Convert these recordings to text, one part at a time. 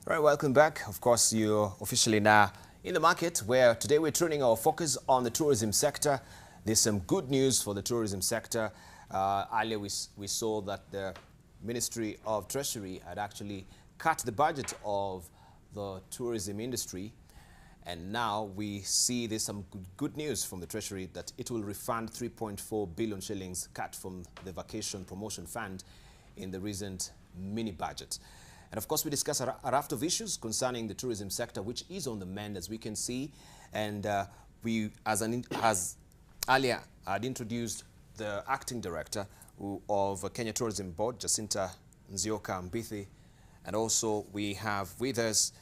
Right, welcome back. Of course, you're officially now in the market where today we're turning our focus on the tourism sector. There's some good news for the tourism sector. Earlier we saw that the Ministry of Treasury had actually cut the budget of the tourism industry. And now we see there's some good news from the Treasury that it will refund 3.4 billion shillings cut from the Vacation Promotion Fund in the recent mini budget. And of course, we discuss a raft of issues concerning the tourism sector, which is on the mend, as we can see. And we, as earlier, had introduced the acting director of Kenya Tourism Board, Jacinta Nzioka Mbithi. And also we have with us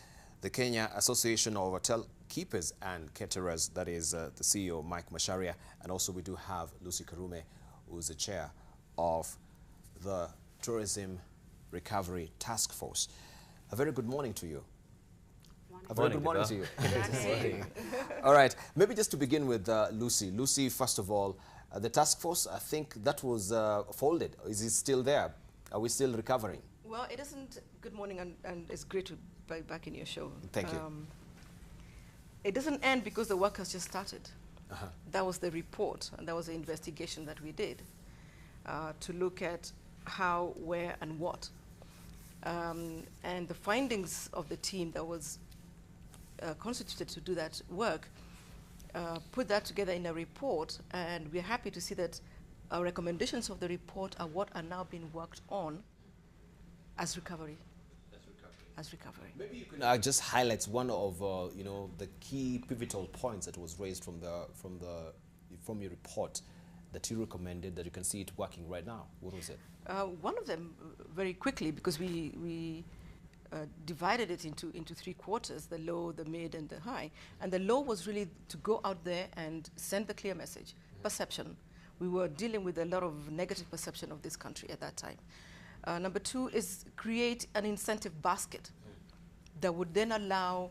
the Kenya Association of Hotel Keepers and Caterers, that is the CEO, Mike Macharia. And also we do have Lucy Karume, who's the chair of the Tourism Recovery Task Force. A very good morning to you. A very good morning to you. All right, maybe just to begin with Lucy. Lucy, first of all, the task force, I think that was folded. Is it still there? Are we still recovering? Well, it isn't. Good morning, and it's great to be back in your show. Thank you. It doesn't end because the work has just started. That was the report, and that was the investigation that we did to look at how, where, and what. And the findings of the team that was constituted to do that work put that together in a report, and we're happy to see that our recommendations of the report are what are now being worked on as recovery. As recovery. Maybe you can just highlight one of you know, the key pivotal points that was raised from your report that you recommended, that you can see it working right now. What was it? One of them, very quickly, because we divided it into three quarters, the low, the mid, and the high. And the low was really to go out there and send the clear message, perception. We were dealing with a lot of negative perception of this country at that time. Number two is create an incentive basket that would then allow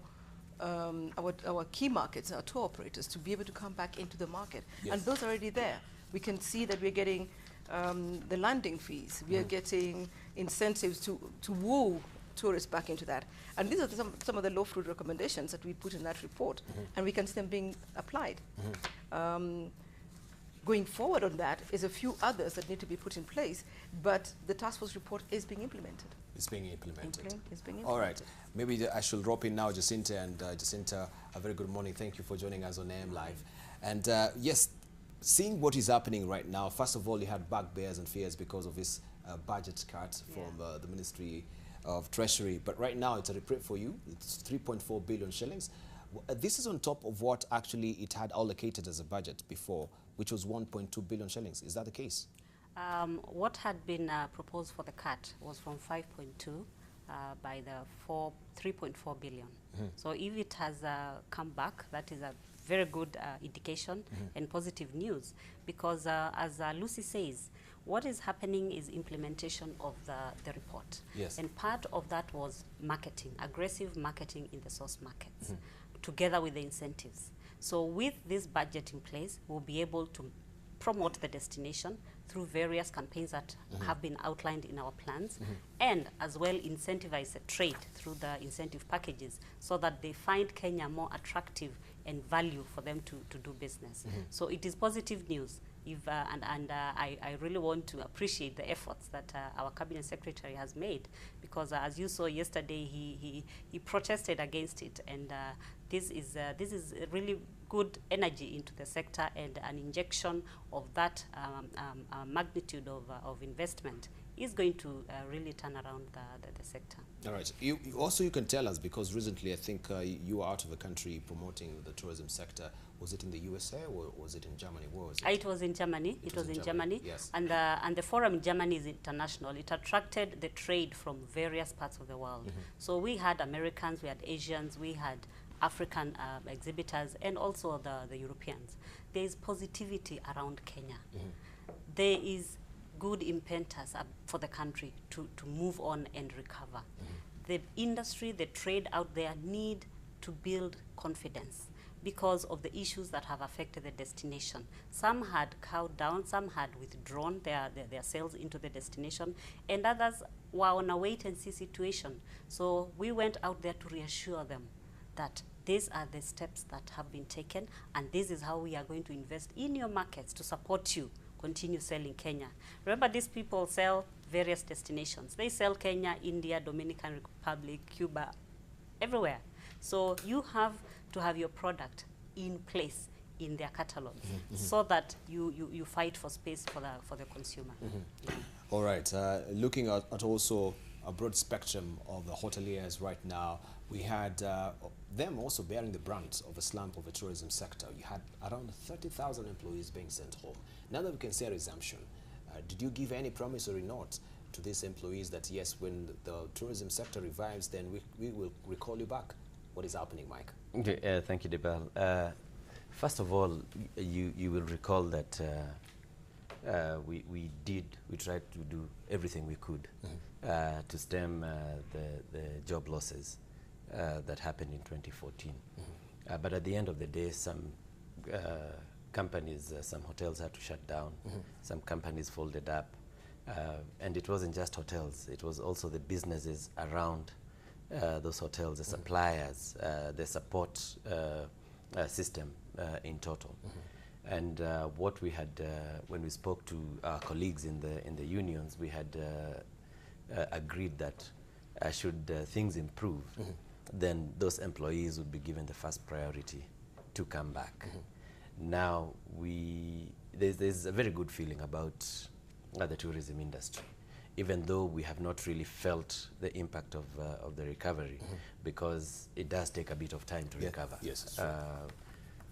our key markets, our tour operators, to be able to come back into the market. Yes. And those are already there. We can see that we're getting the landing fees. We are getting incentives to woo tourists back into that. And these are some of the low-fruit recommendations that we put in that report, and we can see them being applied. Going forward on that is a few others that need to be put in place, but the task force report is being implemented. It's being implemented. It's being implemented. All right. Maybe I should drop in now, Jacinta. And Jacinta, a very good morning. Thank you for joining us on AM Live. And yes, seeing what is happening right now, first of all, you had bugbears and fears because of this budget cut from the Ministry of Treasury. But right now, it's a reprieve for you. It's 3.4 billion shillings. This is on top of what actually it had allocated as a budget before, which was 1.2 billion shillings. Is that the case? What had been proposed for the cut was from 5.2 by the 3.4 billion. So if it has come back, that is a very good indication and positive news, because as Lucy says, what is happening is implementation of the report. Yes. And part of that was marketing, aggressive marketing in the source markets, together with the incentives. So with this budget in place, we'll be able to promote the destination through various campaigns that have been outlined in our plans, and as well incentivize the trade through the incentive packages so that they find Kenya more attractive and value for them to do business. So it is positive news. If, I really want to appreciate the efforts that our Cabinet Secretary has made, because as you saw yesterday, he protested against it, and this is really good energy into the sector, and an injection of that magnitude of investment is going to really turn around the sector. All right. You can tell us, because recently I think you were out of the country promoting the tourism sector. Was it in the USA or was it in Germany? Where was it? It was in Germany. It was in Germany. Yes. And the forum in Germany is international. It attracted the trade from various parts of the world. So we had Americans, we had Asians, we had African exhibitors, and also the Europeans. There is positivity around Kenya. There is good impetus for the country to move on and recover. The industry, the trade out there need to build confidence, because of the issues that have affected the destination. Some had cowed down, some had withdrawn their sales into the destination, and others were on a wait-and-see situation. So we went out there to reassure them that these are the steps that have been taken, and this is how we are going to invest in your markets to support you continue selling Kenya. Remember, these people sell various destinations. They sell Kenya, India, Dominican Republic, Cuba, everywhere. So you have to have your product in place in their catalogs so that you fight for space for the consumer. All right, looking at also a broad spectrum of the hoteliers right now, we had them also bearing the brunt of a slump of the tourism sector. You had around 30,000 employees being sent home. Now that we can see a resumption, did you give any promissory note to these employees that yes, when the tourism sector revives, then we will recall you back? What is happening, Mike? Okay, thank you, Debal. First of all, you will recall that we tried to do everything we could to stem the job losses that happened in 2014. But at the end of the day, some companies, some hotels had to shut down, some companies folded up, and it wasn't just hotels, it was also the businesses around those hotels, the suppliers, the support system in total. And what we had, when we spoke to our colleagues in the unions, we had agreed that should things improve, then those employees would be given the first priority to come back. Now, there's a very good feeling about the tourism industry, even though we have not really felt the impact of the recovery, because it does take a bit of time to recover. Yes,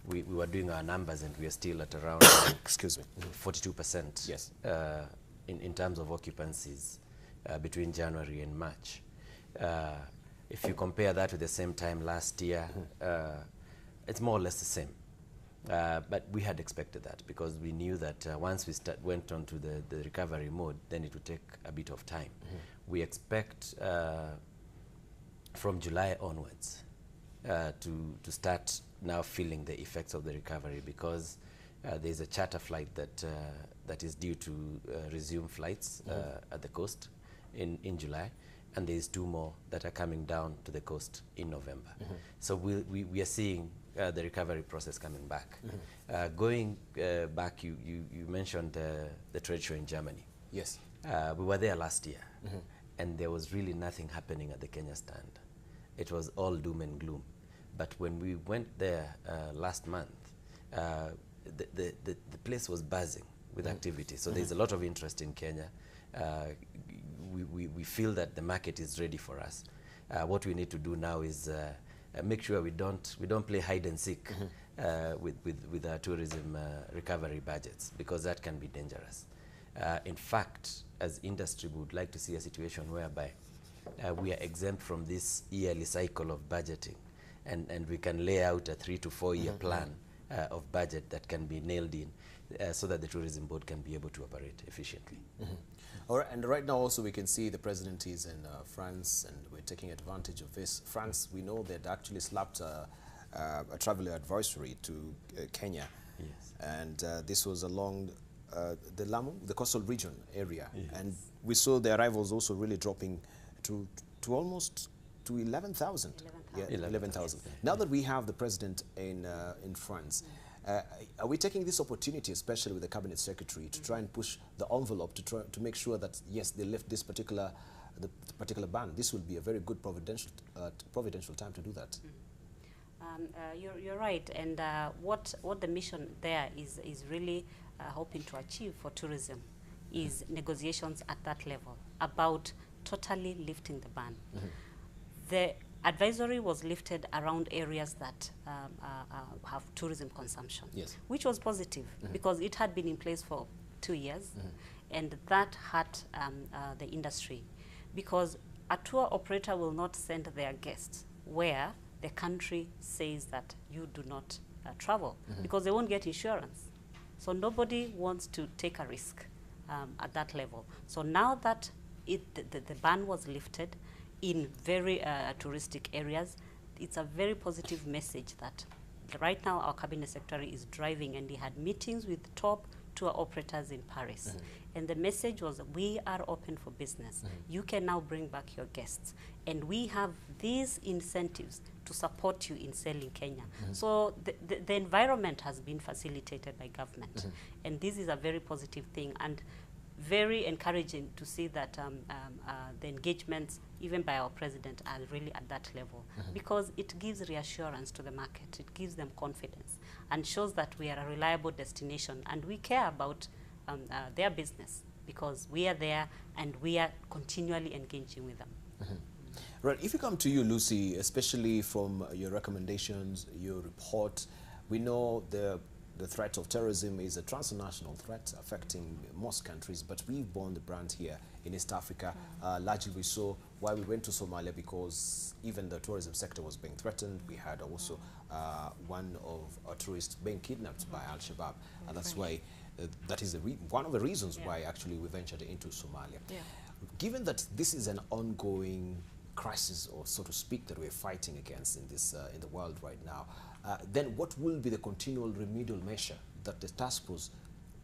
we were doing our numbers and we are still at around excuse me, 42% yes. In terms of occupancies between January and March. If you compare that with the same time last year, it's more or less the same. But we had expected that because we knew that once we went on to the recovery mode, then it would take a bit of time. We expect from July onwards to start now feeling the effects of the recovery, because there's a charter flight that is due to resume flights at the coast in July, and there's 2 more that are coming down to the coast in November. So we are seeing the recovery process coming back. Going back, you mentioned the trade show in Germany. Yes. We were there last year, and there was really nothing happening at the Kenya stand. It was all doom and gloom. But when we went there last month, the place was buzzing with activity. So there's a lot of interest in Kenya. We feel that the market is ready for us. What we need to do now is make sure we don't play hide and seek with our tourism recovery budgets, because that can be dangerous. In fact, as industry, we would like to see a situation whereby we are exempt from this yearly cycle of budgeting, and we can lay out a 3 to 4 year plan of budget that can be nailed in, so that the tourism board can be able to operate efficiently. All right, and right now also we can see the president is in France, and we're taking advantage of this. France, we know they'd actually slapped a traveler advisory to Kenya. Yes. And this was along the Lamu, the coastal region area. Yes. And we saw the arrivals also really dropping to almost to 11,000. 11,000. Yes. Now that we have the president in France, are we taking this opportunity, especially with the cabinet secretary, to try and push the envelope to make sure that yes, they lift this particular ban? This would be a very good providential time to do that. You're right, and what the mission there is really hoping to achieve for tourism is negotiations at that level about totally lifting the ban. The advisory was lifted around areas that have tourism consumption, yes, which was positive because it had been in place for 2 years, and that hurt the industry, because a tour operator will not send their guests where the country says that you do not travel, because they won't get insurance. So nobody wants to take a risk at that level. So now that the ban was lifted in very touristic areas, it's a very positive message that right now our cabinet secretary is driving, and he had meetings with top tour operators in Paris. And the message was, we are open for business. You can now bring back your guests. And we have these incentives to support you in selling Kenya. So the environment has been facilitated by government. And this is a very positive thing, and very encouraging to see that the engagements, even by our president, are really at that level, because it gives reassurance to the market. It gives them confidence and shows that we are a reliable destination, and we care about their business, because we are there and we are continually engaging with them. Right. If you come to you, Lucy, especially from your recommendations, your report, we know the threat of terrorism is a transnational threat affecting most countries, but we've borne the brunt here in East Africa. Largely we saw why we went to Somalia, because even the tourism sector was being threatened. We had also one of our tourists being kidnapped by Al-Shabaab, and that's why that is one of the reasons why actually we ventured into Somalia. Given that this is an ongoing crisis, or so to speak, that we're fighting against in this in the world right now, then what will be the continual remedial measure that the task force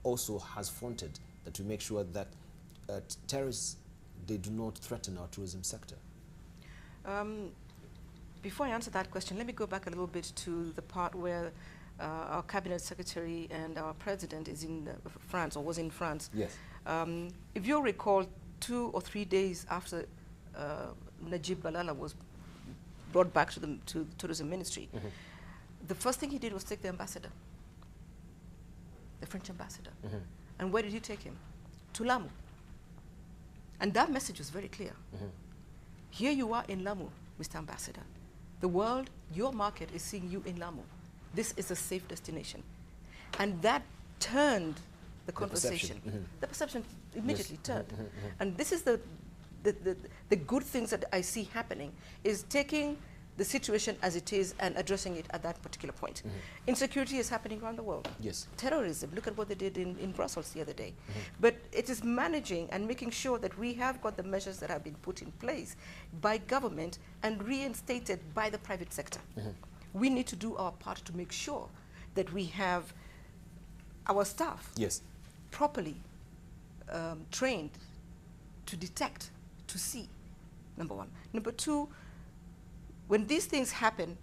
also has fronted, that to make sure that terrorists, they do not threaten our tourism sector? Before I answer that question, let me go back a little bit to the part where our cabinet secretary and our president is in France, or was in France. Yes. If you recall, 2 or 3 days after Najib Balala was brought back to the tourism ministry, the first thing he did was take the ambassador, the French ambassador. And where did he take him? To Lamu. And that message was very clear. Here you are in Lamu, Mr. Ambassador. The world, your market, is seeing you in Lamu. This is a safe destination. And that turned the conversation. The perception immediately turned. And this is the good things that I see happening, is taking the situation as it is and addressing it at that particular point. Insecurity is happening around the world. Yes. Terrorism, look at what they did in Brussels the other day. But it is managing and making sure that we have got the measures that have been put in place by government and reinstated by the private sector. We need to do our part to make sure that we have our staff properly trained to detect, to see, number one. Number two, when these things happen,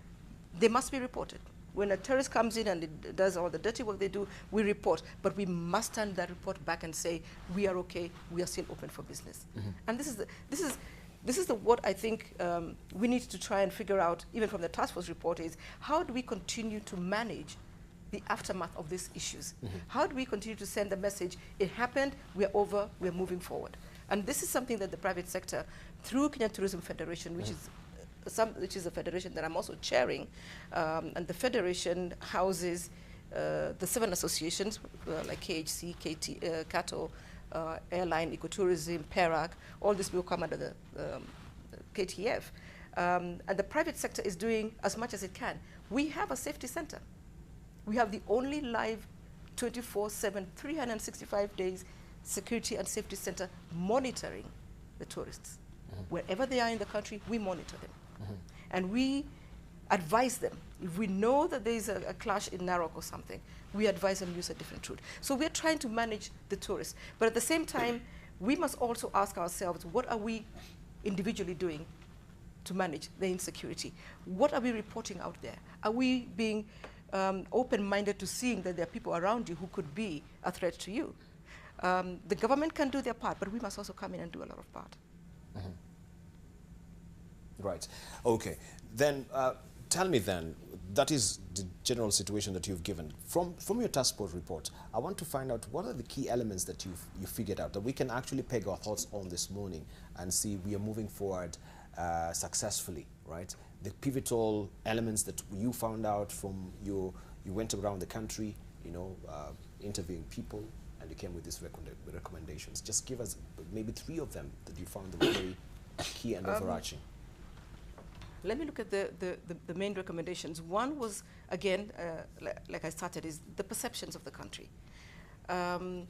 they must be reported. When a terrorist comes in and it does all the dirty work they do, we report. But we must turn that report back and say, we are okay, we are still open for business. And this is what I think we need to try and figure out, even from the task force report, is how do we continue to manage the aftermath of these issues? How do we continue to send the message, it happened, we're over, we're moving forward? And this is something that the private sector, through Kenyan Tourism Federation, which is a federation that I'm also chairing, and the federation houses the 7 associations like KHC, KATO, Airline, Ecotourism, PERAC, all this will come under the KTF. And the private sector is doing as much as it can. We have a safety center. We have the only live 24/7, 365 days security and safety center monitoring the tourists. Wherever they are in the country, we monitor them. And we advise them. If we know that there is a clash in Narok or something, we advise them use a different route. So we're trying to manage the tourists. But at the same time, we must also ask ourselves, what are we individually doing to manage the insecurity? What are we reporting out there? Are we being open-minded to seeing that there are people around you who could be a threat to you? The government can do their part, but we must also come in and do a lot of part. Right. Okay. Then tell me then, that is the general situation that you've given. From your task force report, I want to find out what are the key elements that you figured out that we can actually peg our thoughts on this morning and see we are moving forward successfully, right? The pivotal elements that you found out from you went around the country, you know, interviewing people, and you came with these recommendations. Just give us maybe 3 of them that you found that were very key and overarching. Let me look at the main recommendations. One was, again, like I started, is the perceptions of the country. And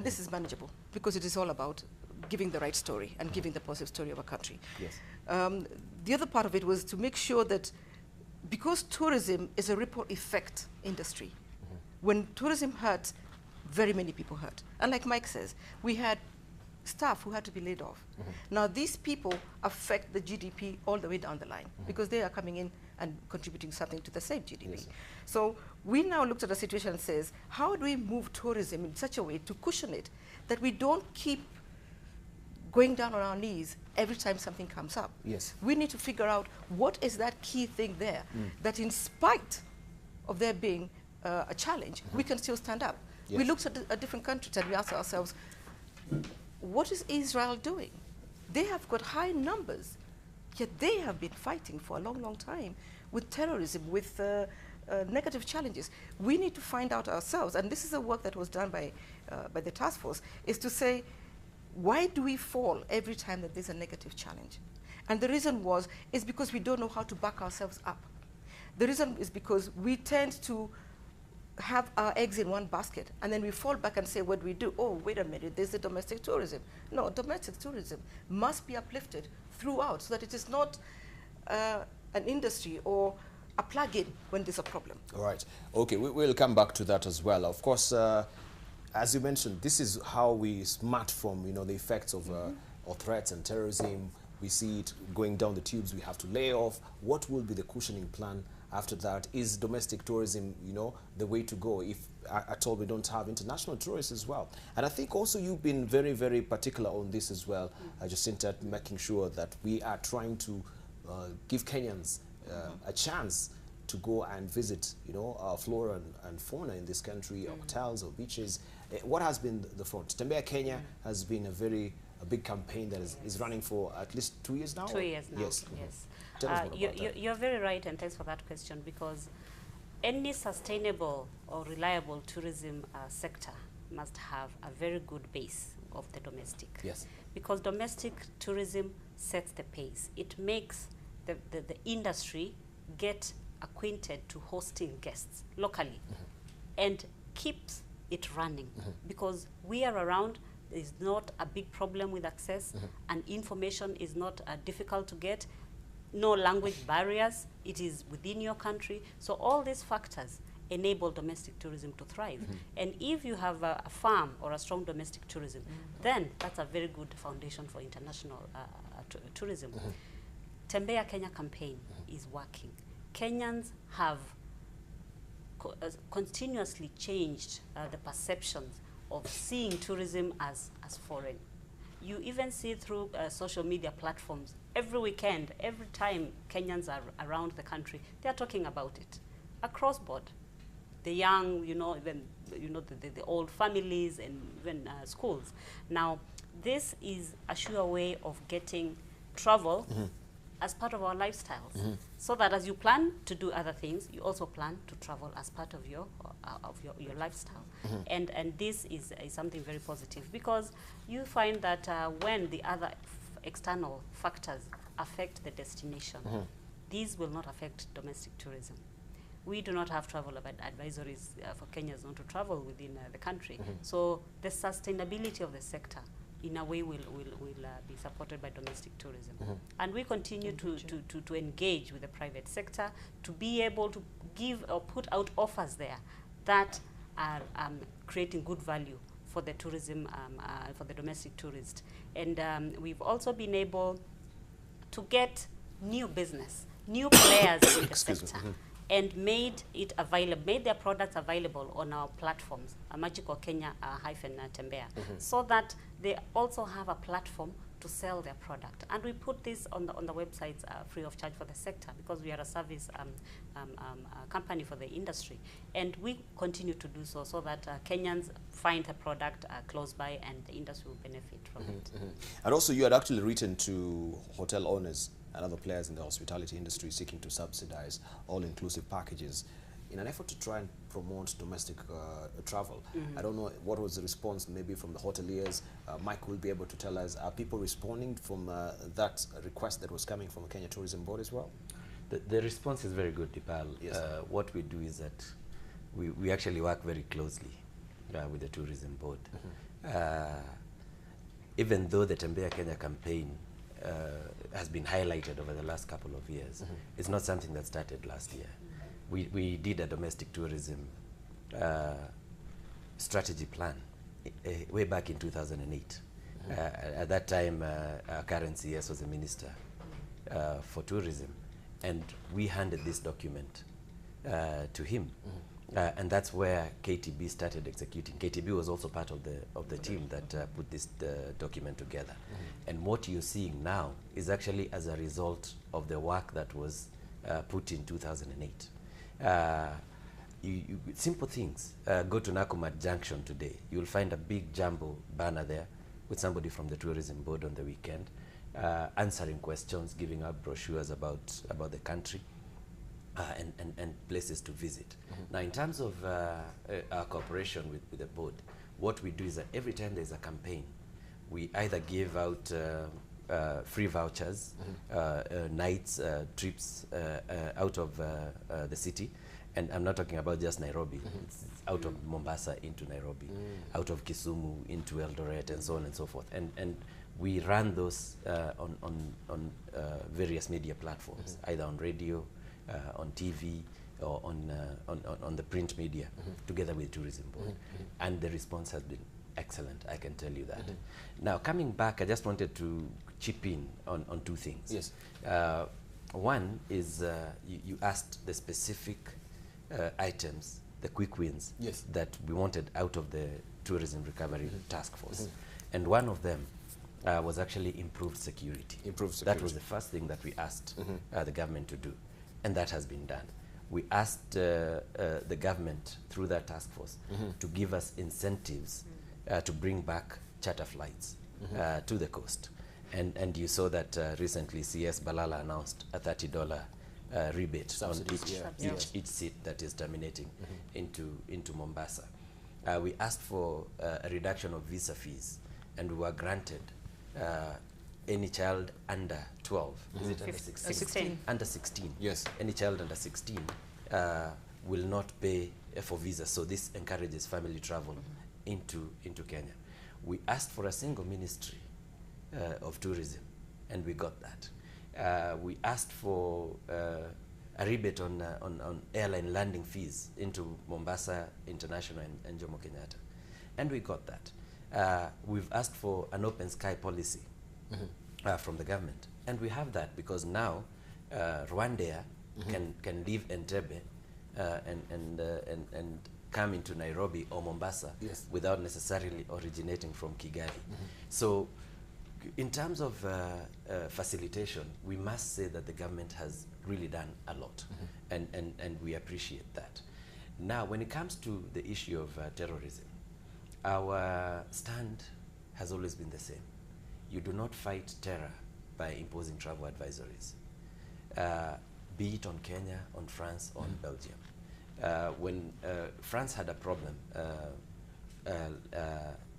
this is manageable because it is all about giving the right story and giving the positive story of a country. Yes. The other part of it was to make sure that because tourism is a ripple effect industry, when tourism hurts, very many people hurt. And like Mike says, we had staff who had to be laid off. Now these people affect the GDP all the way down the line because they are coming in and contributing something to the same GDP. Yes. So we now looked at the situation and says, how do we move tourism in such a way to cushion it that we don't keep going down on our knees every time something comes up? Yes. We need to figure out what is that key thing there that in spite of there being a challenge, we can still stand up. Yes. We looked at different countries and we asked ourselves, what is Israel doing? They have got high numbers, yet they have been fighting for a long, long time with terrorism, with negative challenges. We need to find out ourselves, and this is the work that was done by the task force, is to say, why do we fall every time that there's a negative challenge? And the reason is because we don't know how to back ourselves up. The reason is because we tend to have our eggs in one basket, and then we fall back and say, what do we do? Oh, wait a minute, there's the domestic tourism. No, domestic tourism must be uplifted throughout so that it is not an industry or a plug-in when there's a problem. All right. Okay, we'll come back to that as well. Of course, as you mentioned, this is how we smart from, you know, the effects of threats and terrorism. We see it going down the tubes. We have to lay off. What will be the cushioning plan after that? Is domestic tourism, you know, the way to go if at all we don't have international tourists as well? And I think also you've been very, very particular on this as well, Jacinta, making sure that we are trying to give Kenyans a chance to go and visit, you know, flora and fauna in this country, or hotels or beaches. What has been the front? Tembea Kenya has been a big campaign that is running for at least 2 years now? 2 years now, yes. yes. Tell us more about that. You're very right, and thanks for that question, because any sustainable or reliable tourism sector must have a very good base of the domestic. Yes. Because domestic tourism sets the pace. It makes the industry get acquainted to hosting guests locally and keeps it running, because we are around. There is not a big problem with access, and information is not difficult to get. No language barriers. It is within your country. So all these factors enable domestic tourism to thrive. And if you have a farm or a strong domestic tourism, then that's a very good foundation for international tourism. Tembea Kenya campaign is working. Kenyans have continuously changed the perceptions of seeing tourism as foreign. You even see through social media platforms, every weekend, every time Kenyans are around the country, they are talking about it across board. The young, you know, even, you know, the old families and even schools. Now, this is a sure way of getting travel as part of our lifestyles, so that as you plan to do other things, you also plan to travel as part of your lifestyle. And this is something very positive, because you find that when the other external factors affect the destination, these will not affect domestic tourism. We do not have travel advisories for Kenyans not to travel within the country. So the sustainability of the sector in a way will be supported by domestic tourism. And we continue to engage with the private sector to be able to give or put out offers there that are creating good value for the tourism, for the domestic tourist. And we've also been able to get new business, new players in the sector, and made their products available on our platforms, Magical Kenya -Tembea, so that they also have a platform to sell their product. And we put this on the websites free of charge for the sector, because we are a service company for the industry. And we continue to do so, so that Kenyans find the product close by, and the industry will benefit from it. And also, you had actually written to hotel owners and other players in the hospitality industry seeking to subsidize all-inclusive packages in an effort to try and promote domestic travel. I don't know what was the response maybe from the hoteliers. Mike will be able to tell us, are people responding from that request that was coming from the Kenya Tourism Board as well? The response is very good, Dipal. Yes. What we do is that we actually work very closely with the Tourism Board. Even though the Tembea Kenya campaign has has been highlighted over the last couple of years. It's not something that started last year. We did a domestic tourism strategy plan way back in 2008. At that time, our current CS was the Minister for Tourism, and we handed this document to him. And that's where KTB started executing. KTB was also part of the team that put this document together. And what you're seeing now is actually as a result of the work that was put in 2008. Simple things. Go to Nakumatt Junction today. You'll find a big jumbo banner there with somebody from the tourism board on the weekend, answering questions, giving out brochures about the country. And places to visit. Now, in terms of our cooperation with the board, what we do is that every time there's a campaign, we either give out free vouchers, nights, trips out of the city. And I'm not talking about just Nairobi. It's out of Mombasa into Nairobi, out of Kisumu into Eldoret, and so on and so forth. And we run those on various media platforms, either on radio, on TV, or on the print media, together with Tourism Board. And the response has been excellent, I can tell you that. Now, coming back, I just wanted to chip in on two things. Yes. One is you asked the specific items, the quick wins, yes, that we wanted out of the Tourism Recovery Task Force. And one of them was actually improved security. Improved security. That was the first thing that we asked the government to do. And that has been done. We asked the government through that task force to give us incentives to bring back charter flights to the coast. And you saw that recently CS Balala announced a $30 rebate subsidies, on each seat that is terminating into Mombasa. We asked for a reduction of visa fees, and we were granted any child under 12, is it under 16? 16. Under 16. Yes. Any child under 16 will not pay for visa. So this encourages family travel into Kenya. We asked for a single ministry of tourism, and we got that. We asked for a rebate on airline landing fees into Mombasa International and Jomo Kenyatta, and we got that. We've asked for an open sky policy from the government, and we have that because now Rwandair can leave Entebbe and come into Nairobi or Mombasa without necessarily originating from Kigali. So in terms of facilitation, we must say that the government has really done a lot, and we appreciate that. Now, when it comes to the issue of terrorism, our stand has always been the same. You do not fight terror by imposing travel advisories, be it on Kenya, on France, or on Belgium. When France had a problem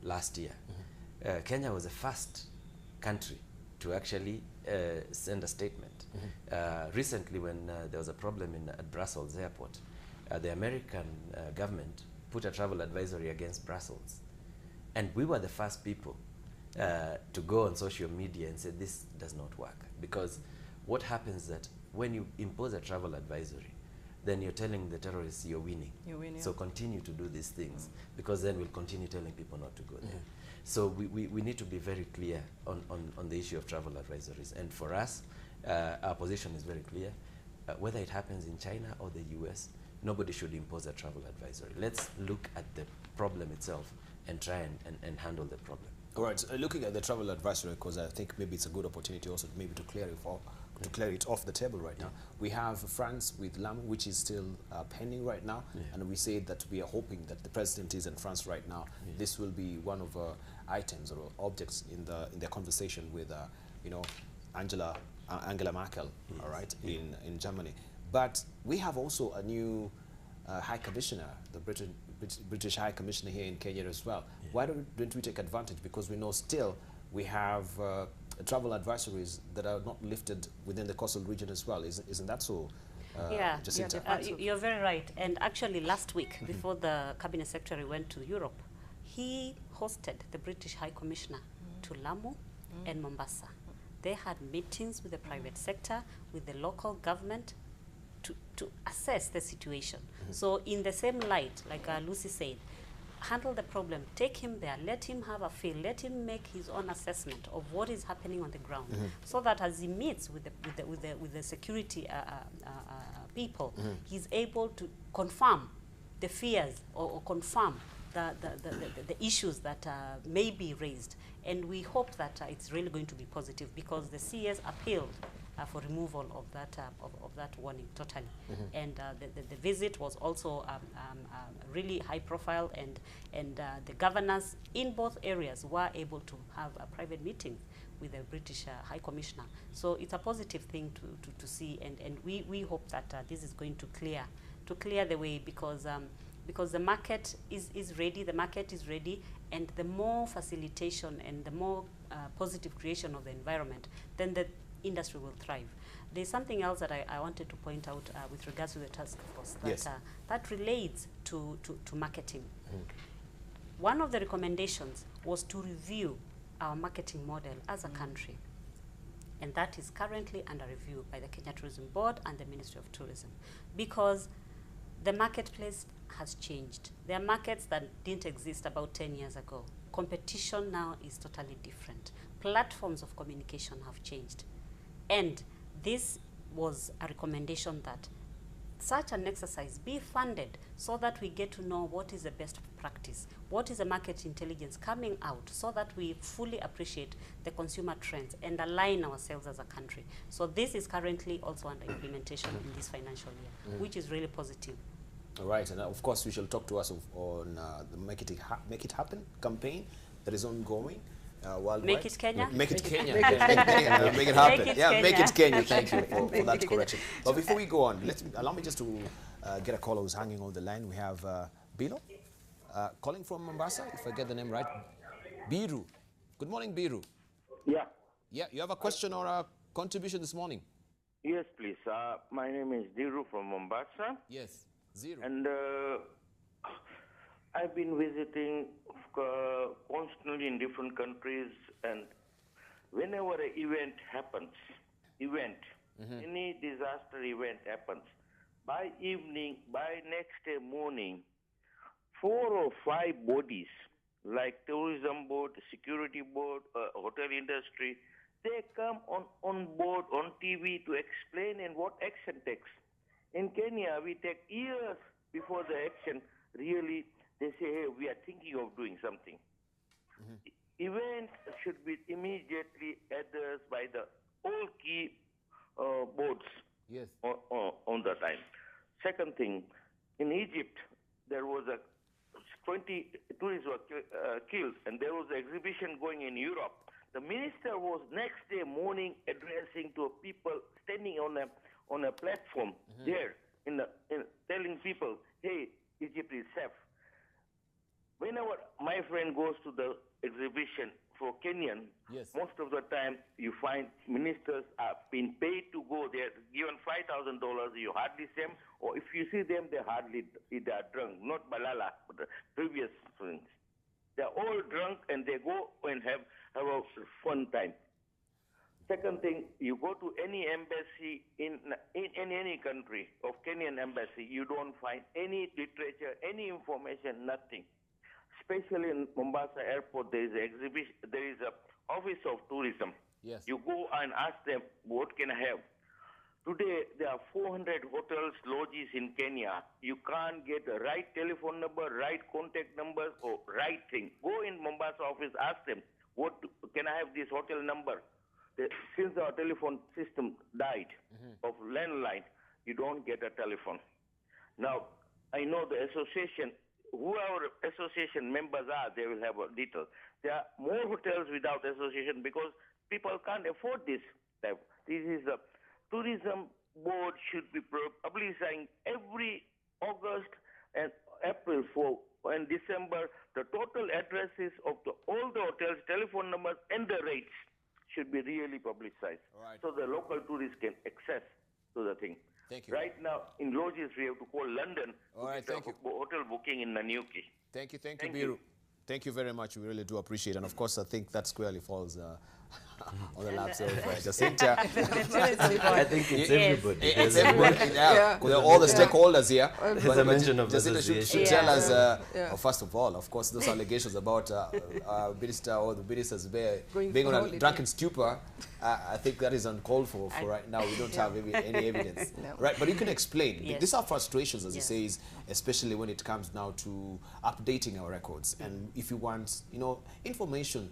last year, Kenya was the first country to actually send a statement. Recently, when there was a problem at Brussels airport, the American government put a travel advisory against Brussels. And we were the first people to go on social media and say this does not work. Because what happens is that when you impose a travel advisory, then you're telling the terrorists you're winning. You're winning. So continue to do these things, because then we'll continue telling people not to go there. So we need to be very clear on the issue of travel advisories. And for us, our position is very clear. Whether it happens in China or the US, nobody should impose a travel advisory. Let's look at the problem itself and try and handle the problem. All right, looking at the travel advisory, because I think maybe it's a good opportunity also maybe to clear it off the table right now. We have France with Lamu, which is still pending right now, and we say that we are hoping that the president is in France right now. This will be one of items or objects in the conversation with Angela Merkel, all right, in Germany. But we have also a new High Commissioner, the British High Commissioner here in Kenya as well. Why don't we take advantage? Because we know still we have travel advisories that are not lifted within the coastal region as well. Isn't that so, Jacinta? You're very right. And actually last week, before the Cabinet Secretary went to Europe, he hosted the British High Commissioner to Lamu and Mombasa They had meetings with the private sector, with the local government, to assess the situation. So in the same light, like Lucy said, handle the problem, take him there, let him have a feel, let him make his own assessment of what is happening on the ground, so that as he meets with the security people, he's able to confirm the fears or confirm the issues that may be raised. And we hope that it's really going to be positive, because the CS appealed for removal of that warning totally. And the visit was also really high profile, and the governors in both areas were able to have a private meeting with the British High Commissioner. So it's a positive thing to see, and we hope that this is going to clear the way, because the market is ready, and the more facilitation and the more positive creation of the environment, then the industry will thrive. There's something else that I wanted to point out with regards to the task force that, yes, that relates to marketing. One of the recommendations was to review our marketing model as a country, and that is currently under review by the Kenya Tourism Board and the Ministry of Tourism, because the marketplace has changed. There are markets that didn't exist about 10 years ago. Competition now is totally different. Platforms of communication have changed. And this was a recommendation that such an exercise be funded, so that we get to know what is the best practice, what is the market intelligence coming out, so that we fully appreciate the consumer trends and align ourselves as a country. So this is currently also under implementation in this financial year, which is really positive. All right, and of course we shall talk to us on the Make It Happen campaign that is ongoing. Worldwide. Make it Kenya? Make it Kenya. Make it happen. Make it Yeah, Kenya. make it Kenya. Thank you for that correction. But before we go on, allow me just to get a caller who's hanging on the line. We have Bilo calling from Mombasa, if I get the name right. Biru. Good morning, Biru. Yeah. Yeah, you have a question or a contribution this morning? Yes, please. My name is Diru from Mombasa. Yes, zero. And I've been visiting constantly in different countries, and whenever an event happens, any disaster event happens, by evening, by next day morning, 4 or 5 bodies like tourism board, security board, hotel industry, they come on board on TV to explain and what action takes. In Kenya, we take years before the action. Really, they say, hey, we are thinking of doing something. Events should be immediately addressed by the all key boards, yes, on the time. Second thing, in Egypt, there was 20 tourists were killed, and there was an exhibition going in Europe. The minister was next day morning addressing to people standing on a platform there, in telling people, hey, Egypt is safe. Whenever my friend goes to the exhibition for Kenyan, yes, most of the time you find ministers are being paid to go there, given $5,000, you hardly see them, or if you see them, they are drunk, not Balala, but the previous things. They're all drunk and they go and have a fun time. Second thing, you go to any embassy in any country of Kenyan embassy, you don't find any literature, any information, nothing. Especially in Mombasa airport, there is an exhibition, there is a office of tourism. yes. You go and ask them, what can I have? Today, there are 400 hotels, lodges in Kenya. You can't get the right telephone number, right contact numbers, or right thing. Go in Mombasa office, ask them, what can I have this hotel number? Since our telephone system died of landline, you don't get a telephone. Now, I know the association, whoever association members are, they will have a detail. There are more hotels without association because people can't afford this. This is a tourism board should be publishing every August and April and December the total addresses of all the hotels, telephone numbers, and the rates should be really publicized. Right. So the local tourists can access to the thing. Thank you. Right now, in lodges, we have to call London All right, to thank you. hotel booking in Nanyuki. Thank you, Thank Biru. you. Thank you very much. We really do appreciate it. And of course, I think that squarely falls on the laps of Jacinta. I think it's everybody. It's everybody. All the stakeholders here. There's a mention of Jacinta should association. tell us, well, first of all, of course, those allegations about minister or the ministers being on a drunken stupor, I think that is uncalled for right now. We don't have any evidence. No. Right, but you can explain. Yes. These are frustrations, as you Yes. say, especially when it comes now to updating our records. And if you want, information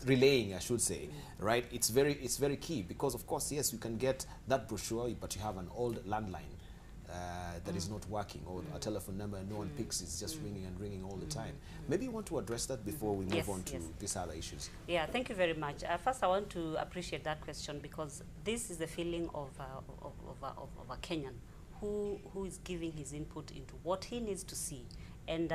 relaying, I should say, right? It's very key because, of course, yes, you can get that brochure, but you have an old landline that is not working, or a telephone number no one picks, it's just ringing and ringing all the time. Maybe you want to address that before we move on to these other issues. Yeah, thank you very much. First, I want to appreciate that question because this is the feeling of a Kenyan who is giving his input into what he needs to see. And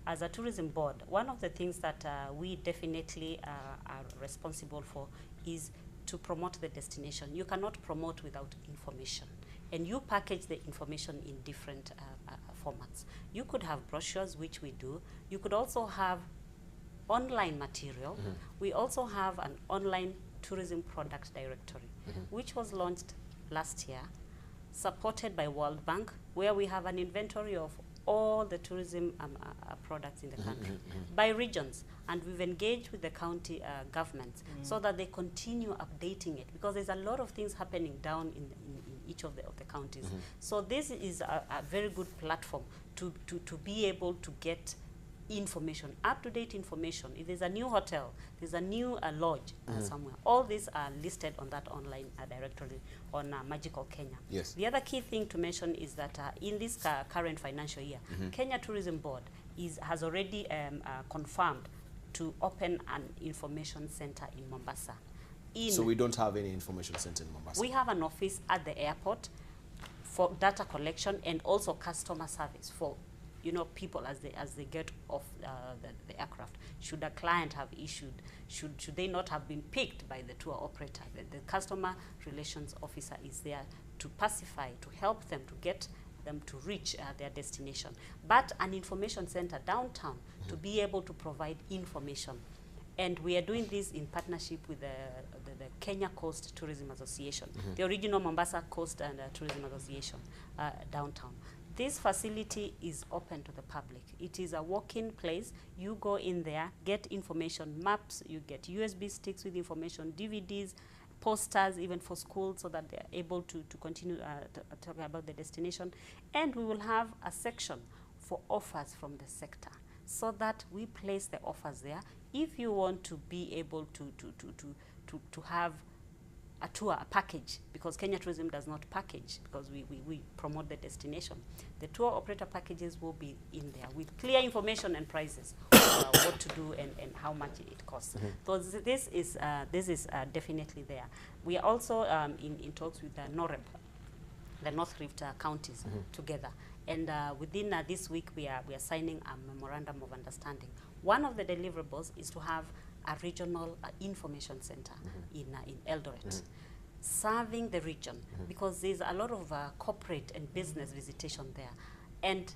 as a tourism board, one of the things that we definitely are responsible for is to promote the destination. You cannot promote without information. And you package the information in different formats. You could have brochures, which we do. You could also have online material. We also have an online tourism product directory, which was launched last year, supported by World Bank, where we have an inventory of all the tourism products in the country by regions. And we've engaged with the county governments so that they continue updating it, because there's a lot of things happening down in each of the counties. So this is a very good platform to be able to get information, up-to-date information. If there's a new hotel, there's a new lodge somewhere, all these are listed on that online directory on Magical Kenya. Yes. The other key thing to mention is that in this current financial year, Kenya Tourism Board has already confirmed to open an information center in Mombasa. So we don't have any information center in Mombasa? We have an office at the airport for data collection and also customer service for people as they get off the aircraft. Should a client have issued, should they not have been picked by the tour operator, the customer relations officer is there to pacify, to help them, to get them to reach their destination. But an information center downtown to be able to provide information. And we are doing this in partnership with the Kenya Coast Tourism Association, the original Mombasa Coast and Tourism Association downtown. This facility is open to the public. It is a walk-in place. You go in there, get information, maps, you get USB sticks with information, DVDs, posters, even for schools, so that they're able to continue talking about the destination. And we will have a section for offers from the sector, so that we place the offers there. If you want to be able to have a tour, a package, because Kenya Tourism does not package, because we promote the destination. The tour operator packages will be in there with clear information and prices, what to do and how much it costs. So this is definitely there. We are also in talks with NOREB, the North Rift counties, together. And within this week, we are signing a memorandum of understanding. One of the deliverables is to have a regional information center in Eldoret, serving the region, because there's a lot of corporate and business visitation there. And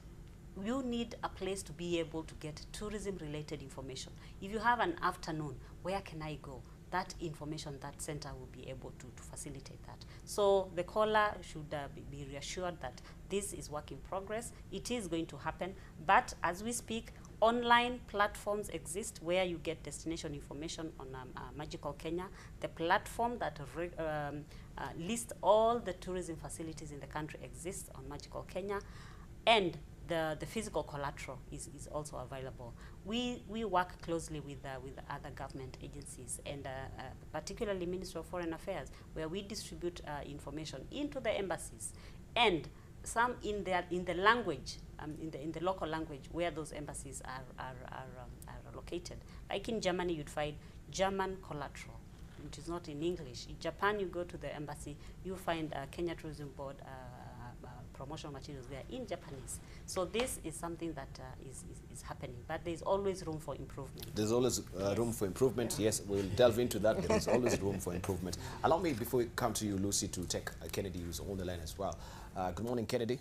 you need a place to be able to get tourism-related information. If you have an afternoon, where can I go? That information, that center will be able to facilitate that. So the caller should be reassured that this is work in progress. It is going to happen. But as we speak, online platforms exist where you get destination information on Magical Kenya, the platform that lists all the tourism facilities in the country exists on Magical Kenya, and the physical collateral is also available. We work closely with other government agencies, and particularly Ministry of Foreign Affairs, where we distribute information into the embassies, and some in the language, in the local language where those embassies are located. Like in Germany, you'd find German collateral, which is not in English. In Japan, you go to the embassy, you find Kenya Tourism Board promotional materials there in Japanese. So this is something that is happening, but there's always room for improvement. There's always room for improvement. Yes, we'll delve into that. There's always room for improvement. Allow me, before we come to you, Lucy, to take Kennedy, who's on the line as well. Good morning, Kennedy.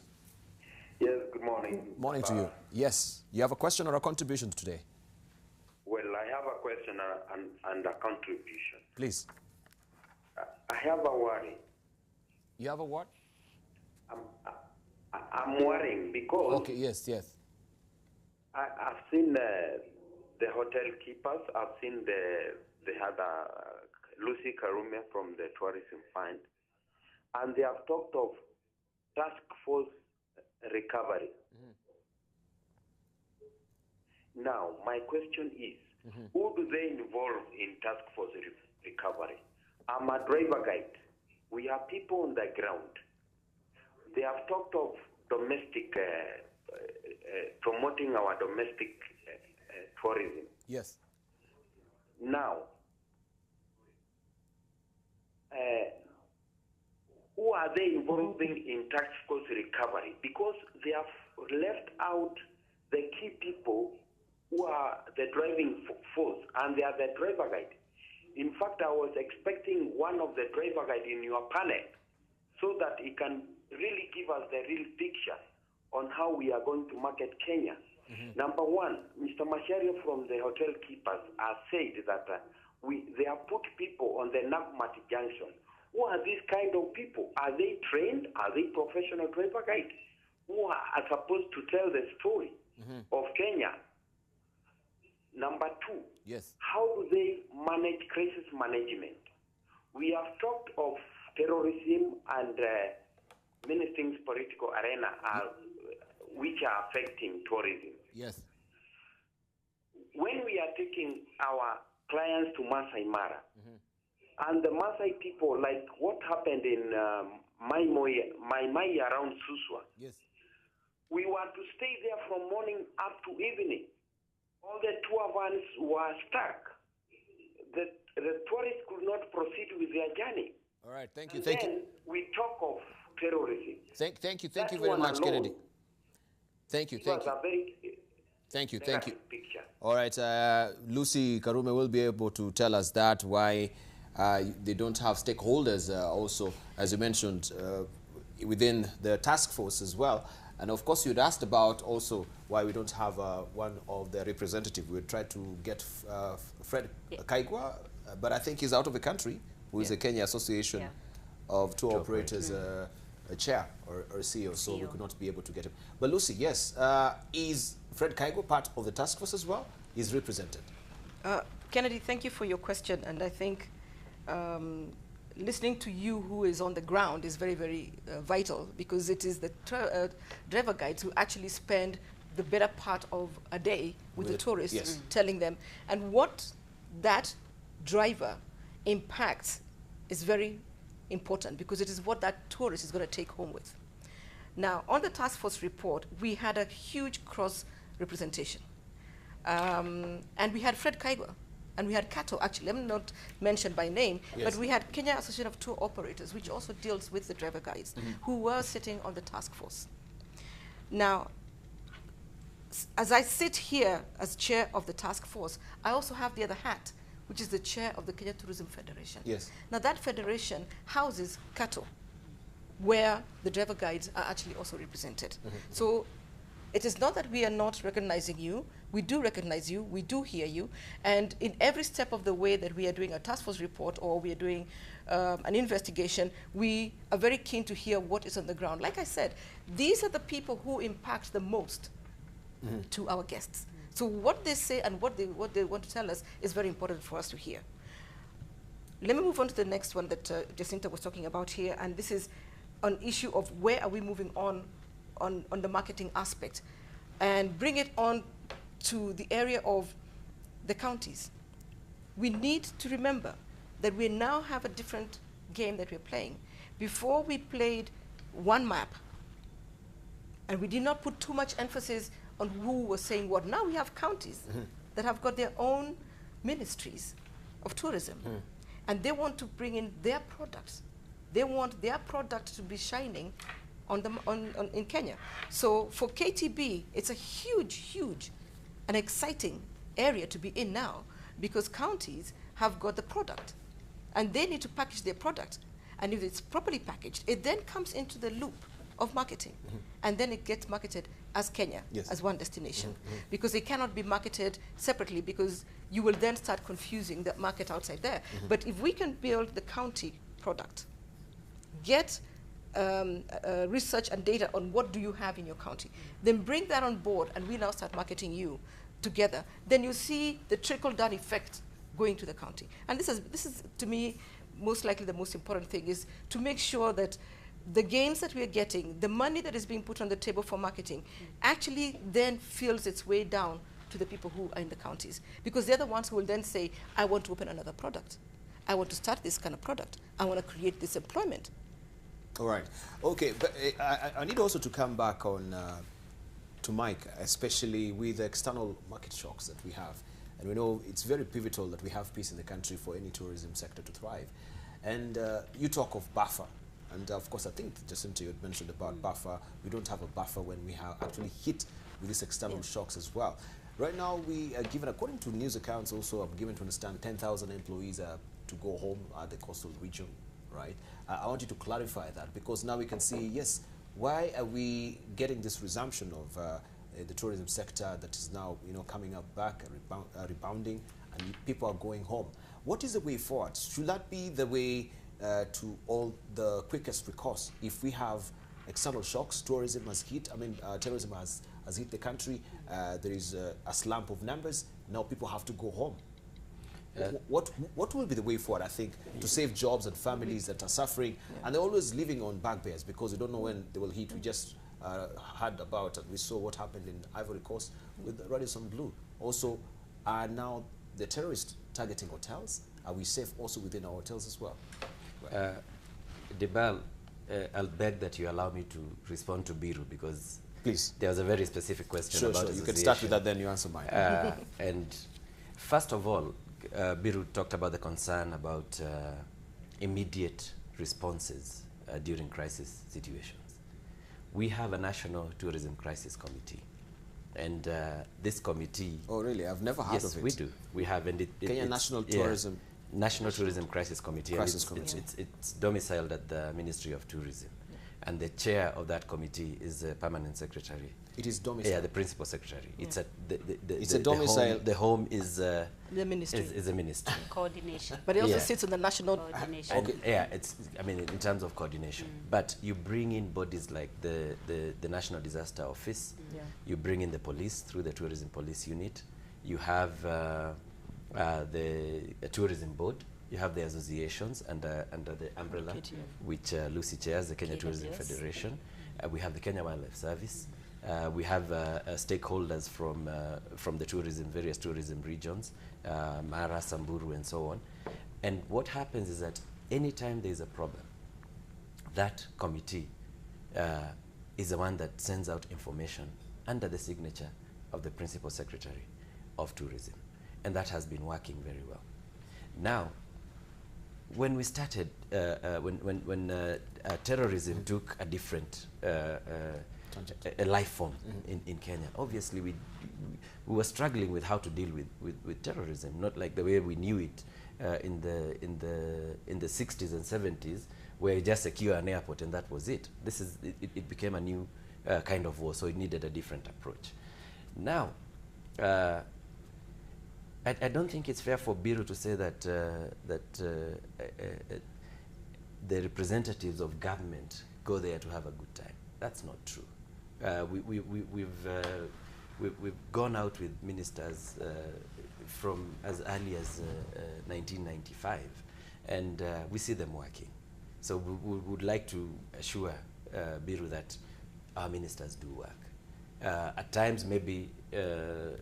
Yes, good morning. morning. Morning to you. Yes, you have a question or a contribution today? Well, I have a question and a contribution. Please. I have a worry. You have a what? I'm worrying because Okay, yes. I've seen the hotel keepers. I've seen they had Lucy Karume from the Tourism Fund, and they have talked of task force recovery. Now, my question is, who do they involve in task force recovery? I'm a driver guide. We have people on the ground. They have talked of domestic, promoting our domestic tourism. Yes. Now, who are they involving in task force recovery? Because they have left out the key people who are the driving force, and they are the driver guide. In fact, I was expecting one of the driver guide in your panel so that he can really give us the real picture on how we are going to market Kenya. Number one, Mr. Macharia from the hotel keepers has said that they have put people on the Nakumatt Junction. Who are these kind of people? Are they trained? Are they professional driver guides who are supposed to tell the story of Kenya? Number two, Yes. how do they manage crisis management? We have talked of terrorism and many things political arena which are affecting tourism. Yes. When we are taking our clients to Masai Mara, and the Masai people, like what happened in Mai Mai around Suswa, Yes. we were to stay there from morning up to evening. All the tour vans were stuck. The tourists could not proceed with their journey. All right. Thank you. And Thank then you. we talk of terrorism. Thank you That very one much, alone Kennedy. Thank you. It was a very Thank you. negative picture. All right, Lucy Karume will be able to tell us that, why they don't have stakeholders also, as you mentioned, within the task force as well. And of course, you'd asked about also why we don't have one of the representatives. We tried to get Fred Kaigwa, but I think he's out of the country, who is the Kenya Association of Tour Operators chair or CEO, so we could not be able to get him. But Lucy, yes, is Fred Kaigwa part of the task force as well? He's represented. Kennedy, thank you for your question, and I think listening to you who is on the ground is very, very vital, because it is the driver guides who actually spend the better part of a day with the tourists, telling them. And what that driver impacts is very important, because it is what that tourist is going to take home with. Now, on the task force report, we had a huge cross-representation. And we had Fred Kaigwa, and we had Kato, actually, I'm not mentioned by name, but we had Kenya Association of Tour Operators, which also deals with the driver guides, who were sitting on the task force. Now, as I sit here as chair of the task force, I also have the other hat, which is the chair of the Kenya Tourism Federation. Yes. Now, that federation houses Kato, where the driver guides are actually also represented. So it is not that we are not recognizing you. We do recognize you. We do hear you. And in every step of the way that we are doing a task force report, or we are doing an investigation, we are very keen to hear what is on the ground. Like I said, these are the people who impact the most to our guests. So what they say and what they want to tell us is very important for us to hear. Let me move on to the next one that Jacinta was talking about here, and this is an issue of where are we moving on the marketing aspect, and bring it on to the area of the counties. We need to remember that we now have a different game that we're playing. Before, we played one map, and we did not put too much emphasis on who was saying what. Now we have counties that have got their own ministries of tourism, and they want to bring in their products. They want their product to be shining in Kenya. So for KTB, it's a huge and exciting area to be in now, because counties have got the product, and they need to package their product. And if it's properly packaged, it then comes into the loop of marketing. And then it gets marketed as Kenya, Yes. as one destination. Because it cannot be marketed separately, because you will then start confusing the market outside there. But if we can build the county product, get research and data on what do you have in your county, then bring that on board, and we now start marketing you together, then you see the trickle-down effect going to the county. And this is, to me, most likely the most important thing, is to make sure that the gains that we are getting, the money that is being put on the table for marketing, actually then feels its way down to the people who are in the counties. Because they're the ones who will then say, I want to open another product. I want to start this kind of product. I want to create this employment. All right. Okay, but I need also to come back on to Mike, especially with the external market shocks that we have. And we know it's very pivotal that we have peace in the country for any tourism sector to thrive. And you talk of buffer. And of course, I think, Jacinta, you had mentioned about buffer. We don't have a buffer when we have actually hit with these external shocks as well. Right now, we are given, according to news accounts also, I'm given to understand 10,000 employees are to go home at the coastal region, right? I want you to clarify that, because now we can see, yes, why are we getting this resumption of the tourism sector that is now, coming up back, rebounding, and people are going home? What is the way forward? Should that be the way to all the quickest recourse? If we have external shocks, tourism has hit, terrorism has hit the country, there is a slump of numbers, now people have to go home. What will be the way forward, I think, to save jobs and families that are suffering, and they're always living on bugbears because we don't know when they will hit. We just heard about, and we saw what happened in Ivory Coast with Radisson Blu. Also, are now the terrorists targeting hotels? Are we safe also within our hotels as well? Debal, I'll beg that you allow me to respond to Biru, because please, there was a very specific question about association. You can start with that, then you answer mine. And first of all, Biru talked about the concern about immediate responses during crisis situations. We have a National Tourism Crisis Committee, and this committee... Oh, really? I've never heard of it. Yes, we do. We have, and Kenya National Tourism... National Tourism Crisis Committee. Committee. It's domiciled at the Ministry of Tourism. And the chair of that committee is the permanent secretary. It is domiciled? Yeah, the principal secretary. Yeah. It's it's a domicile. The home is the ministry. Is a ministry. Coordination. But it also sits on the national coordination. Okay. Yeah, it's, in terms of coordination. But you bring in bodies like the National Disaster Office. You bring in the police through the Tourism Police Unit. You have the Tourism Board. You have the associations under the umbrella, which Lucy chairs, the Kenya Tourism Federation. We have the Kenya Wildlife Service. We have stakeholders from the various tourism regions, Mara, Samburu, and so on. And what happens is that anytime there is a problem, that committee is the one that sends out information under the signature of the Principal Secretary of Tourism. And that has been working very well. Now, when we started, when terrorism took a different a life form in Kenya, obviously we were struggling with how to deal with terrorism, not like the way we knew it in the 60s and 70s, where you just secure an airport and that was it. It became a new kind of war, so it needed a different approach. Now, I don't think it's fair for Biru to say that the representatives of government go there to have a good time. That's not true. We've gone out with ministers from as early as 1995, and we see them working. So we would like to assure Biru that our ministers do work. At times, maybe the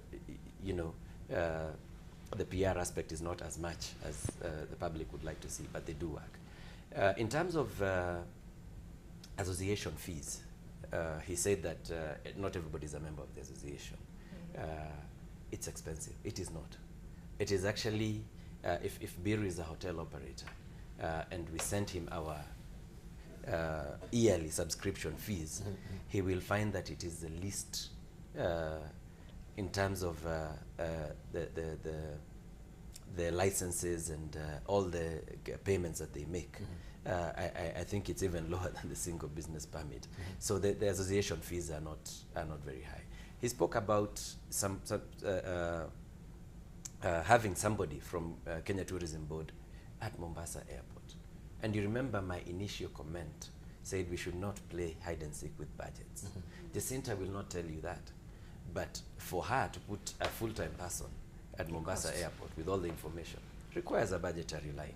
PR aspect is not as much as the public would like to see, but they do work. In terms of association fees, he said that not everybody is a member of the association. It's expensive. It is not. It is actually, if Biru is a hotel operator and we send him our yearly subscription fees, he will find that it is the least the licenses and all the payments that they make, I think it's even lower than the single business permit. So the association fees are not very high. He spoke about having somebody from Kenya Tourism Board at Mombasa Airport. And you remember my initial comment said we should not play hide and seek with budgets. Jacinta will not tell you that. But for her to put a full-time person at Mombasa Airport with all the information requires a budgetary line.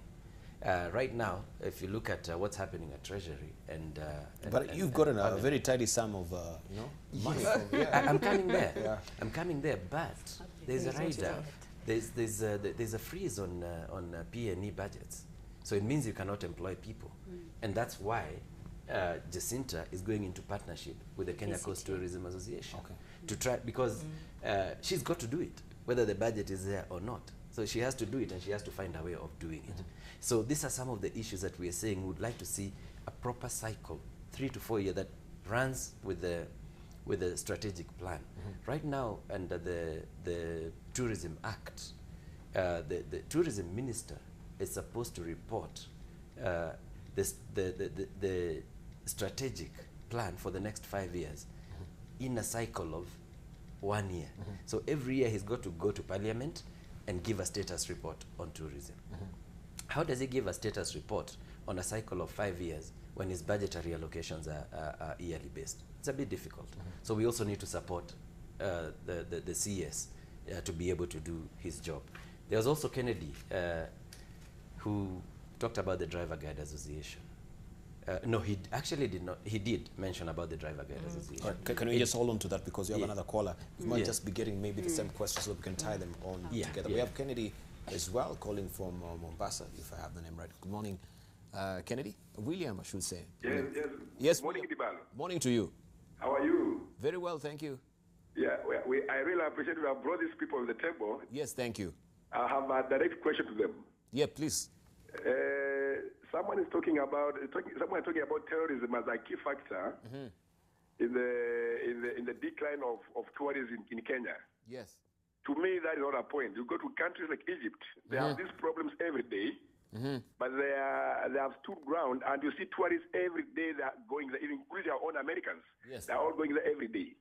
Right now, if you look at what's happening at Treasury but you've gotten a very tidy sum of money. I'm coming there. I'm coming there. But there's a rider. There's a freeze on P&E budgets, so it means you cannot employ people, and that's why Jacinta is going into partnership with the Kenya Coast Tourism Association to try, because she's got to do it whether the budget is there or not. So she has to do it, and she has to find a way of doing it. So these are some of the issues that we are saying we would like to see a proper cycle, 3 to 4 years, that runs with the strategic plan. Right now, under the Tourism Act, the tourism minister is supposed to report the strategic plan for the next 5 years in a cycle of 1 year. So every year he's got to go to Parliament and give a status report on tourism. How does he give a status report on a cycle of 5 years when his budgetary allocations are yearly based? It's a bit difficult. So we also need to support the CS to be able to do his job. There was also Kennedy, who talked about the Driver Guide Association. No, he actually did not. He did mention about the Driver Guide Association. Right. Can we just hold on to that, because you have another caller? We might just be getting maybe the same questions, so we can tie them on together. We have Kennedy as well, calling from Mombasa, if I have the name right. Good morning, Kennedy. William, I should say. Yes. Morning, Dibalo. Morning to you. How are you? Very well, thank you. Yeah, I really appreciate you have brought these people on the table. Yes, thank you. I have a direct question to them. Yeah, please. Someone is talking about terrorism as a key factor in the decline of tourism in Kenya. Yes. To me, that is not a point. You go to countries like Egypt, they have these problems every day, but they have stood ground, and you see tourists every day that are going there, including our own Americans. Yes. They're all going there every day.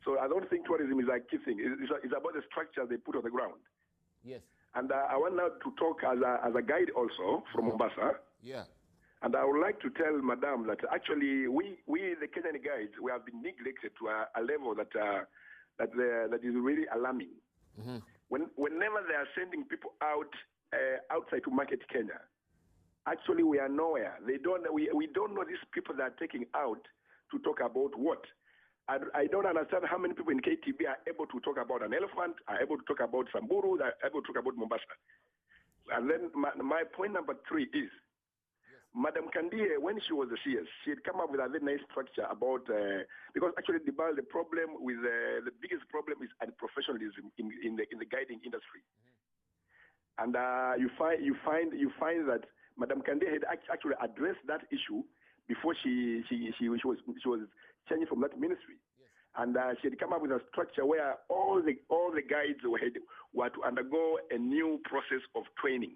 So I don't think tourism is a key thing. It's about the structure they put on the ground. Yes. And I want now to talk as a guide also from Mombasa. Yeah. And I would like to tell Madam that actually we the Kenyan guides, we have been neglected to a level that is really alarming. Whenever they are sending people outside to market Kenya, actually we are nowhere. We don't know these people that are taking out to talk about what. I don't understand how many people in KTB are able to talk about an elephant, are able to talk about Samburu, are able to talk about Mombasa. And then my point number 3 is, Madam Kandie, when she was the CS, she had come up with a very nice structure about, because actually the problem with, the biggest problem is unprofessionalism in the guiding industry. And you find that Madam Kandie had actually addressed that issue before she was changing from that ministry. And she had come up with a structure where all the guides were to undergo a new process of training.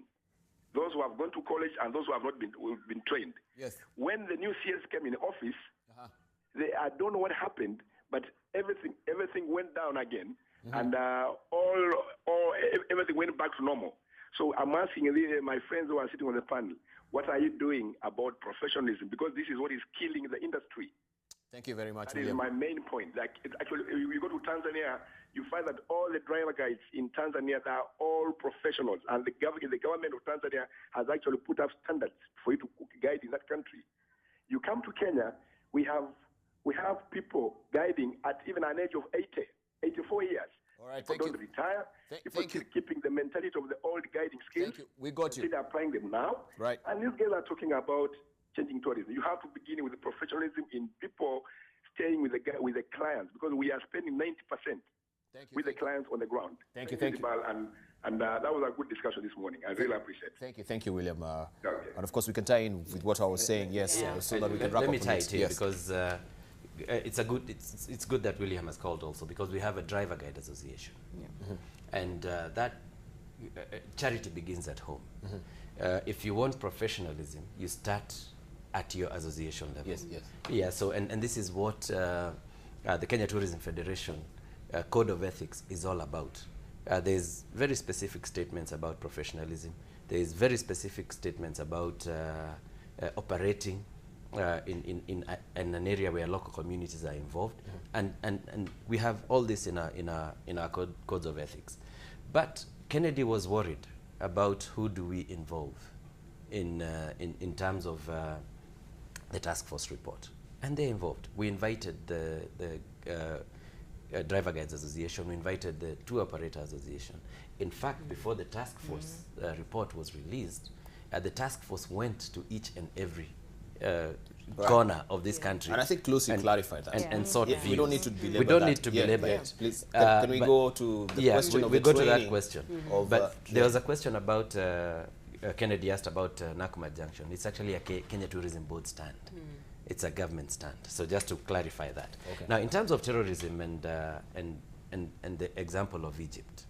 Those who have gone to college and those who have not been trained. Yes. When the new CS came in office, I don't know what happened, but everything went down again, and everything went back to normal. So I'm asking my friends who are sitting on the panel, what are you doing about professionalism? Because this is what is killing the industry. Thank you very much, That is my main point. Like, actually, you go to Tanzania, you find that all the driver guides in Tanzania are all professionals, and the government of Tanzania has actually put up standards for you to guide in that country. You come to Kenya, we have people guiding at even an age of 84 years. All right, people don't retire. People still keeping the mentality of the old guiding skills. Thank you. We got you. Still applying them now. Right. And these guys are talking about changing tourism. You have to begin with the professionalism in people staying with the clients, because we are spending 90% with the clients on the ground. Thank you. And that was a good discussion this morning. I really appreciate it. Thank you, William. And of course, we can tie in with what I was saying, so that we can wrap up. Let me tie it in, because it's good that William has called also, because we have a Driver Guide Association. And that charity begins at home. If you want professionalism, you start at your association level. Yes, yes. Yeah, so, and this is what the Kenya Tourism Federation Code of Ethics is all about. There's very specific statements about professionalism. There's very specific statements about operating in an area where local communities are involved, and we have all this in our codes of ethics. But Kennedy was worried about who do we involve in terms of the task force report, and they're involved. We invited the Driver Guides Association, we invited the Tour Operator Association. In fact, before the task force report was released, the task force went to each and every corner of this country. And I think closely clarified that. And sought views. We don't need to belabor We don't that. need to belabor Yeah, it. please, can we go to the question of we the go to that training question. of, But there was a question about, Kennedy asked about Nakuma Junction. It's actually a Kenya Tourism Board stand. It's a government stand. So just to clarify that. Okay. Now, in terms of terrorism and the example of Egypt,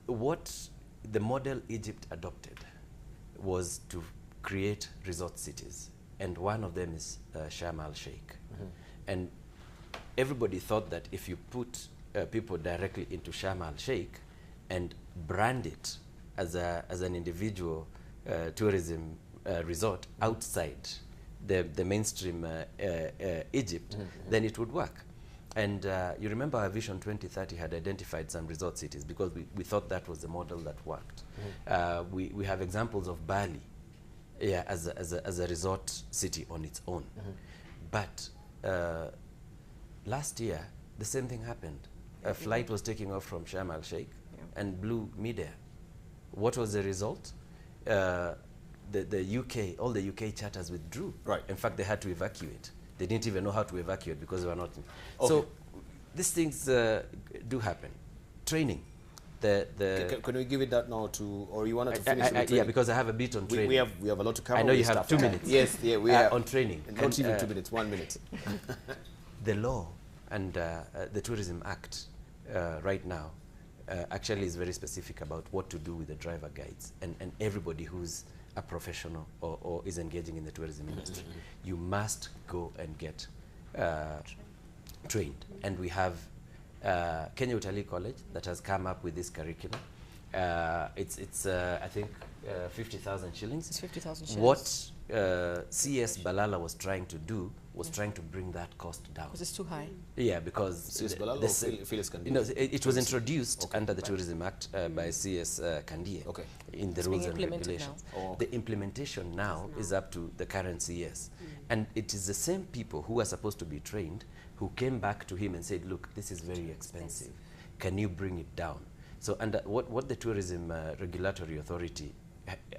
what the model Egypt adopted was to create resort cities, and one of them is Sharm el-Sheikh. And everybody thought that if you put people directly into Sharm el-Sheikh and brand it as an individual tourism resort outside the mainstream Egypt, then it would work. And you remember our Vision 2030 had identified some resort cities because we thought that was the model that worked. We have examples of Bali, yeah, as a resort city on its own. But last year, the same thing happened. A flight was taking off from Sharm el-Sheikh and blew midair. What was the result? The UK, all the UK charters withdrew. Right. In fact, they had to evacuate. They didn't even know how to evacuate because they were not. Okay. So these things do happen. Training. Can we give it that now to, or you wanted to finish with yeah, training? because I have a bit on training. We have a lot to cover. I know you with have stuff. 2 minutes. Yes, yeah, we have. On training. Not even 2 minutes, 1 minute. The law and the Tourism Act right now actually is very specific about what to do with the driver guides and everybody who's a professional or is engaging in the tourism industry. You must go and get trained. And we have Kenya Utalii College that has come up with this curriculum. It's I think 50,000 shillings. It's 50,000 shillings. What CS Balala was trying to do was trying to bring that cost down. Because it's too high. Yeah, because CS Balala or Phyllis Kandie? you know, it was introduced under the Tourism Act by CS Kandie in the It's rules being and implemented regulations. now. The implementation now is up to the current CS. And it is the same people who are supposed to be trained who came back to him and said, look, this is very expensive. Can you bring it down? So under what the Tourism Regulatory Authority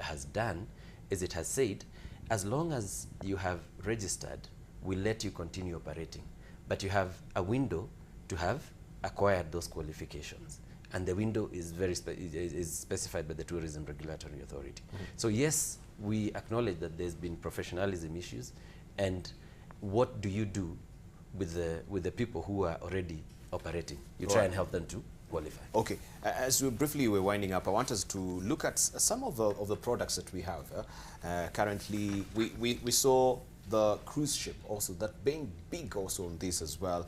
has done is it has said, as long as you have registered, we'll let you continue operating. But you have a window to have acquired those qualifications. And the window is very is specified by the Tourism Regulatory Authority. So yes, we acknowledge that there's been professionalism issues, and what do you do with the people who are already operating? You try and help them to qualify. Okay, as we briefly we're winding up, I want us to look at some of the products that we have. Currently, we saw the cruise ship also, that being big also on this as well.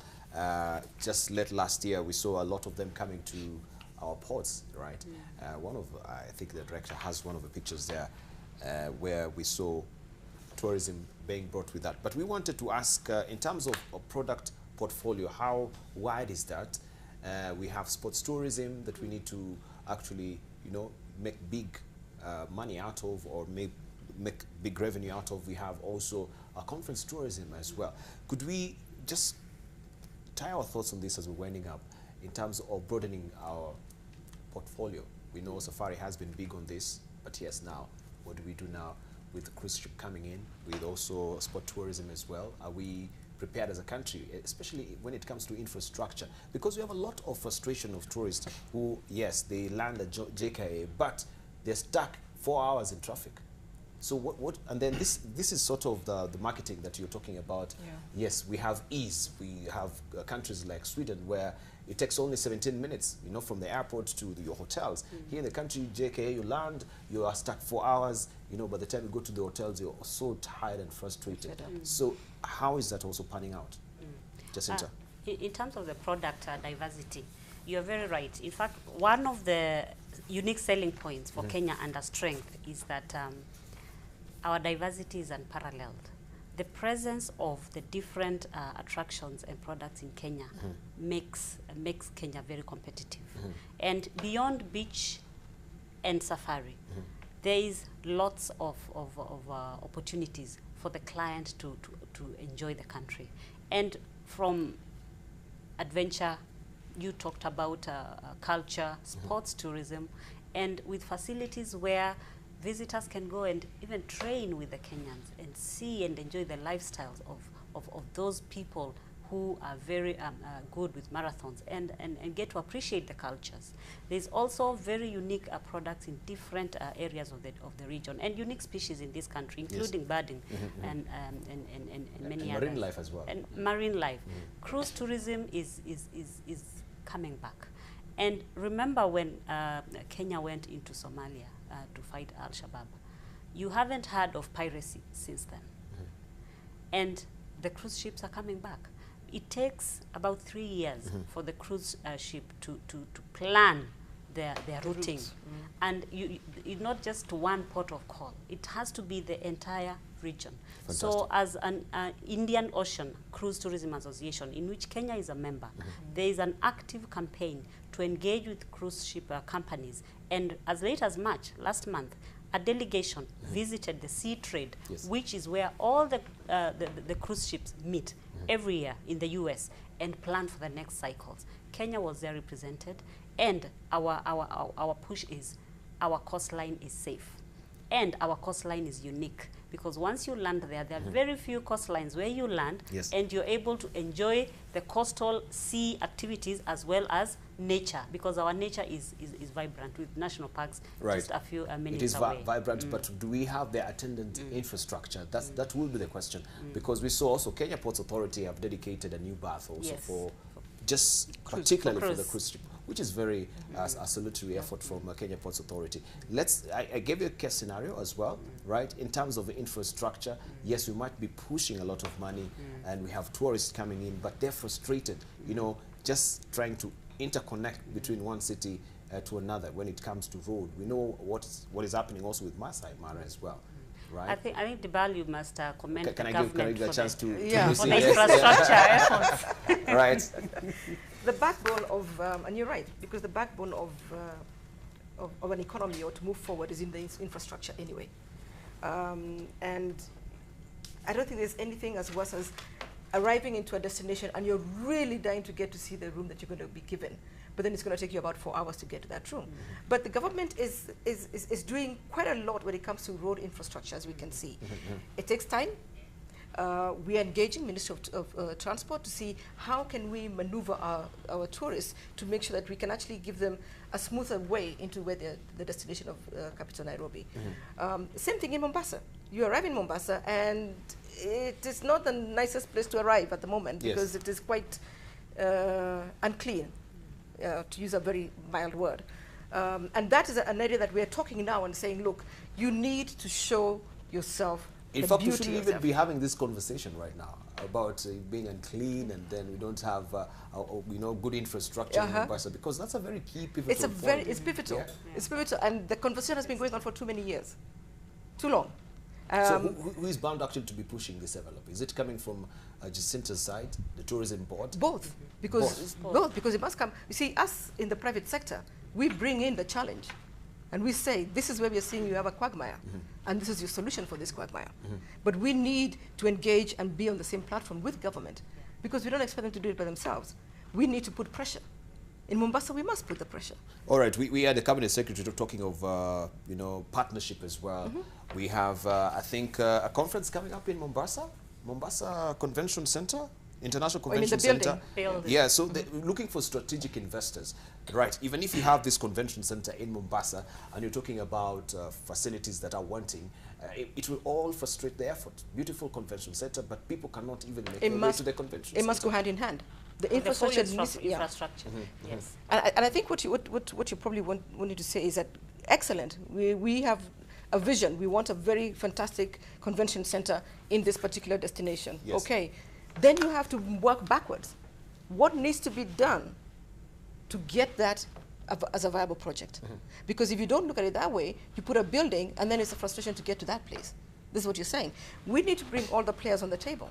Just last year, we saw a lot of them coming to our ports, right? I think the director has one of the pictures there where we saw tourism being brought with that. But we wanted to ask, in terms of a product portfolio, how wide is that? We have sports tourism that we need to actually, you know, make big money out of, or make big revenue out of. We have also a conference tourism as well. Could we just tie our thoughts on this as we're winding up in terms of broadening our portfolio? We know Safari has been big on this, but yes, now, what do we do now with the cruise ship coming in, with also sport tourism as well? Are we prepared as a country, especially when it comes to infrastructure? Because we have a lot of frustration of tourists who, yes, they land at JKA, but they're stuck 4 hours in traffic. So and then this is sort of the marketing that you're talking about. Yeah. Yes, we have ease. We have countries like Sweden where it takes only 17 minutes, you know, from the airport to your hotels. Here in the country, JKA, you land, you are stuck 4 hours, you know, by the time you go to the hotels, you're so tired and frustrated. So how is that also panning out? Jacinta? In terms of the product diversity, you're very right. In fact, one of the unique selling points for Kenya and our strength is that our diversity is unparalleled. The presence of the different attractions and products in Kenya makes Kenya very competitive. And beyond beach and safari, there is lots of opportunities for the client to enjoy the country. And from adventure, you talked about culture, sports tourism, and with facilities where visitors can go and even train with the Kenyans and see and enjoy the lifestyles of those people who are very good with marathons and get to appreciate the cultures. There's also very unique products in different areas of the region and unique species in this country, including birding and many others. Marine life as well. And marine life. Cruise tourism is coming back. And remember when Kenya went into Somalia to fight Al-Shabaab, you haven't heard of piracy since then. And the cruise ships are coming back. It takes about 3 years for the cruise ship to plan their routing. And it's not just one port of call. It has to be the entire region. Fantastic. So as an Indian Ocean Cruise Tourism Association, in which Kenya is a member, there is an active campaign to engage with cruise ship companies. And as late as March, last month, a delegation visited the Sea Trade, which is where all the cruise ships meet every year in the US and plan for the next cycles. Kenya was there represented, and our push is our coastline is safe. And our coastline is unique because once you land there, there are very few coastlines where you land and you're able to enjoy the coastal sea activities as well as nature, because our nature is vibrant with national parks just a few minutes away. It is vibrant, but do we have the attendant infrastructure? That will be the question, because we saw also Kenya Ports Authority have dedicated a new berth also for just particularly for the cruise ship, which is very a salutary effort from Kenya Ports Authority. I gave you a case scenario as well, right? In terms of the infrastructure, yes, we might be pushing a lot of money and we have tourists coming in, but they're frustrated, you know, just trying to interconnect between one city to another when it comes to road. We know what is happening also with Masai Mara as well. Right. I think Debalu must commend the government. Can I give a chance to for the infrastructure efforts. Right. The backbone of, and you're right, because the backbone of an economy or to move forward is in the infrastructure anyway. And I don't think there's anything as worse as arriving into a destination and you're really dying to get to see the room that you're going to be given, but then it's going to take you about 4 hours to get to that room. But the government is doing quite a lot when it comes to road infrastructure, as we can see. It takes time. We are engaging Ministry of Transport to see how can we maneuver our tourists to make sure that we can actually give them a smoother way into where the destination of capital Nairobi. Same thing in Mombasa. You arrive in Mombasa and it is not the nicest place to arrive at the moment because it is quite unclean, to use a very mild word. And that is an area that we are talking now and saying, look, you need to show yourself. In fact, we shouldn't even be having this conversation right now about being unclean and then we don't have good infrastructure in Mombasa, because that's a very key pivotal point. It's pivotal. Yeah. It's pivotal, and the conversation has been going on for too many years, too long. So who is bound actually to be pushing this envelope? Is it coming from Jacinta's side, the tourism board? Both, because because it must come. You see, us in the private sector, we bring in the challenge. And we say, this is where we are seeing you have a quagmire, and this is your solution for this quagmire. But we need to engage and be on the same platform with government, because we don't expect them to do it by themselves. We need to put pressure. In Mombasa, we must put the pressure. All right, we had the Cabinet Secretary talking of, partnership as well. We have, I think, a conference coming up in Mombasa Convention Center. International Oh, you mean the Convention building? Center. Building. Yeah, so they're looking for strategic investors, right? Even if you have this convention center in Mombasa and you're talking about facilities that are wanting, it will all frustrate the effort. Beautiful convention center, but people cannot even make their way to the convention center. It must go hand in hand. The The full infrastructure needs, infrastructure. Yes. And I think what you probably wanted to say is that excellent. We have a vision. We want a very fantastic convention center in this particular destination. Yes. Okay, then you have to work backwards. What needs to be done to get that as a viable project? Because if you don't look at it that way, you put a building and then it's a frustration to get to that place. This is what you're saying. We need to bring all the players on the table.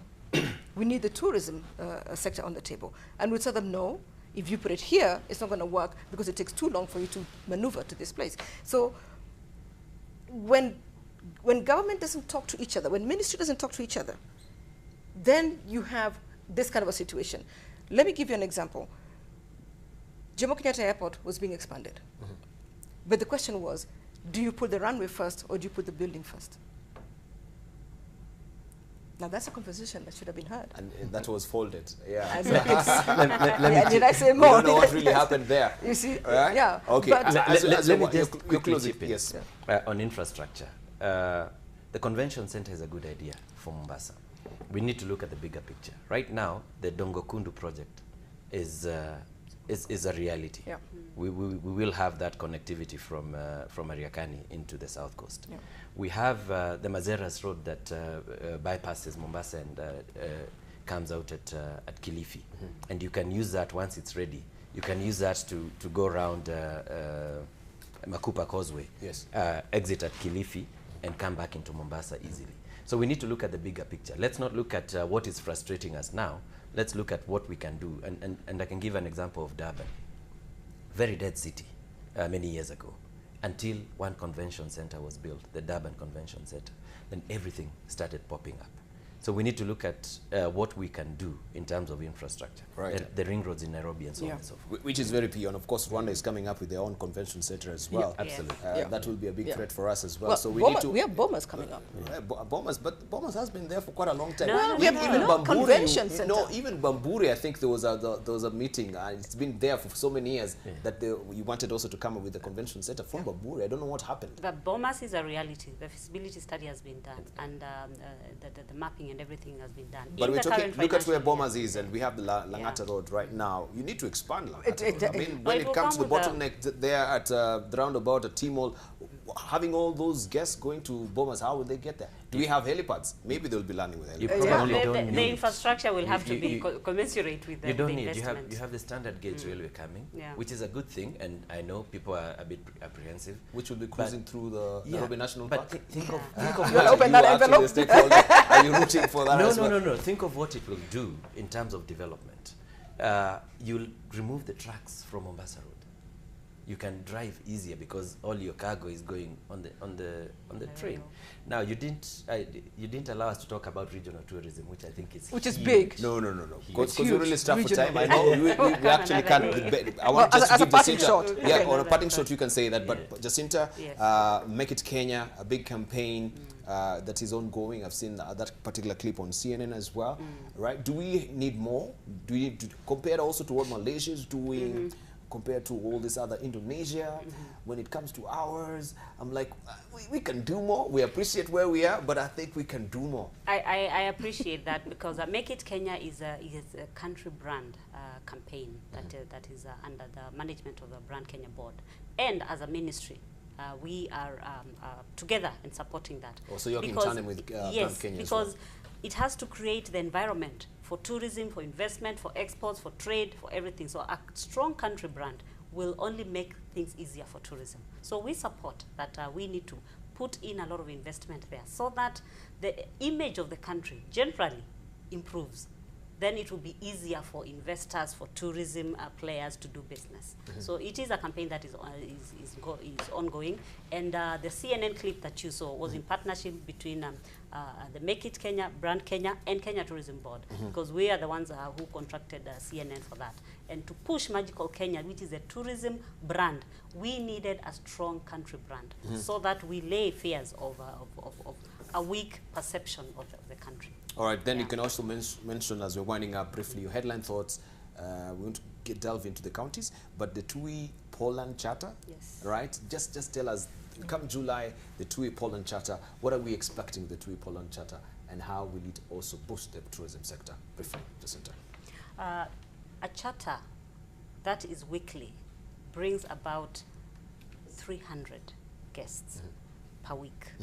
We need the tourism sector on the table. And we tell them, no, if you put it here, it's not going to work because it takes too long for you to maneuver to this place. So when government doesn't talk to each other, when ministry doesn't talk to each other, then you have this kind of a situation. Let me give you an example. Jomo Kenyatta Airport was being expanded. But the question was, do you put the runway first or do you put the building first? Now that's a conversation that should have been heard. And that was folded. Yeah. And Let did I say we more? don't know what really happened there. You see? Right? Yeah. Okay. But Let me just you're quickly closing. chip in. Yes. On infrastructure. The convention center is a good idea for Mombasa. We need to look at the bigger picture. Right now, the Dongo Kundu project is a reality. Yeah. We will have that connectivity from Mariakani into the south coast. Yeah. We have the Mazeras Road that bypasses Mombasa and comes out at Kilifi. And you can use that once it's ready. You can use that to go around Makupa Causeway, Yes. exit at Kilifi, and come back into Mombasa easily. So we need to look at the bigger picture. Let's not look at what is frustrating us now. Let's look at what we can do. And I can give an example of Durban. Very dead city many years ago, until one convention center was built, the Durban Convention Center. Then everything started popping up. So we need to look at what we can do in terms of infrastructure. Right. The ring roads in Nairobi and so on Yeah. and so forth. Which is very key. And of course, Rwanda is coming up with their own convention center as well. Absolutely. Yeah. That will be a big Yeah. threat for us as well. well, So we Boma, need to. we have Bomas coming up. But Bomas has been there for quite a long time. No, no, we have Even no Bamburi, convention center. No, even Bamburi, I think there was a meeting, and it's been there for so many years that you wanted also to come up with the convention center from Bamburi. I don't know what happened. But BOMAS is a reality. The feasibility study has been done, and the mapping and everything has been done. But In we're the talking, current look at where financial Bomas is, and we have the Langata Road right now. You need to expand Langata It- Road. I mean, Well, when it it will comes to the come with bottleneck there at the roundabout at Timol, having all those guests going to Bomas, how will they get there? Do we have helipads? Maybe they'll be landing with You helipads. probably the, don't the, need the infrastructure will have to you- be you- commensurate with the, You don't the need. investment. You have the standard gauge railway coming, Yeah. which is a good thing, and I know people are a bit apprehensive. Which will be cruising through the Yeah, Nairobi National but Park. think of You'll open that envelope. Are you rooting for that as well? no. Think of what it will do in terms of development. You'll remove the tracks from Mombasa Road. You can drive easier because all your cargo is going on the train. Now you didn't allow us to talk about regional tourism, which I think is Which is huge. big. No. Because huge. we're really strapped for Regional. time. I know we actually can't. I want Well, just as to a give parting Jacinta. shot. Yeah, Okay, on a no, parting that's shot, you can say that. But Jacinta, Yes. Make It Kenya, a big campaign that is ongoing. I've seen that particular clip on CNN as well. Right? Do we need more? Do we need to compare also to what Malaysia is doing? Compared to all this other Indonesia, when it comes to ours, I'm like, we can do more. We appreciate where we are, but I think we can do more. I appreciate that because Make It Kenya is a country brand campaign that is under the management of the Brand Kenya Board. And as a ministry, we are together in supporting that. Oh, so you're in Because- tandem with Brand yes, Kenya as because well. it has to create the environment for tourism, for investment, for exports, for trade, for everything. So a strong country brand will only make things easier for tourism. So we support that we need to put in a lot of investment there so that the image of the country generally improves. Then it will be easier for investors, for tourism players to do business. So it is a campaign that is ongoing. And the CNN clip that you saw was in partnership between the Make It Kenya, Brand Kenya, and Kenya Tourism Board, because we are the ones who contracted CNN for that. And to push Magical Kenya, which is a tourism brand, we needed a strong country brand so that we lay fears of a weak perception of the country. All right, then Yeah. you can also mention, as we're winding up briefly, your headline thoughts. We want to delve into the counties, but the TUI Poland Charter, Yes. right? Just tell us, come July, the TUI Poland Charter, what are we expecting the TUI Poland Charter, and how will it also boost the tourism sector? Briefly, Jacinta. A charter that is weekly brings about 300 guests per week.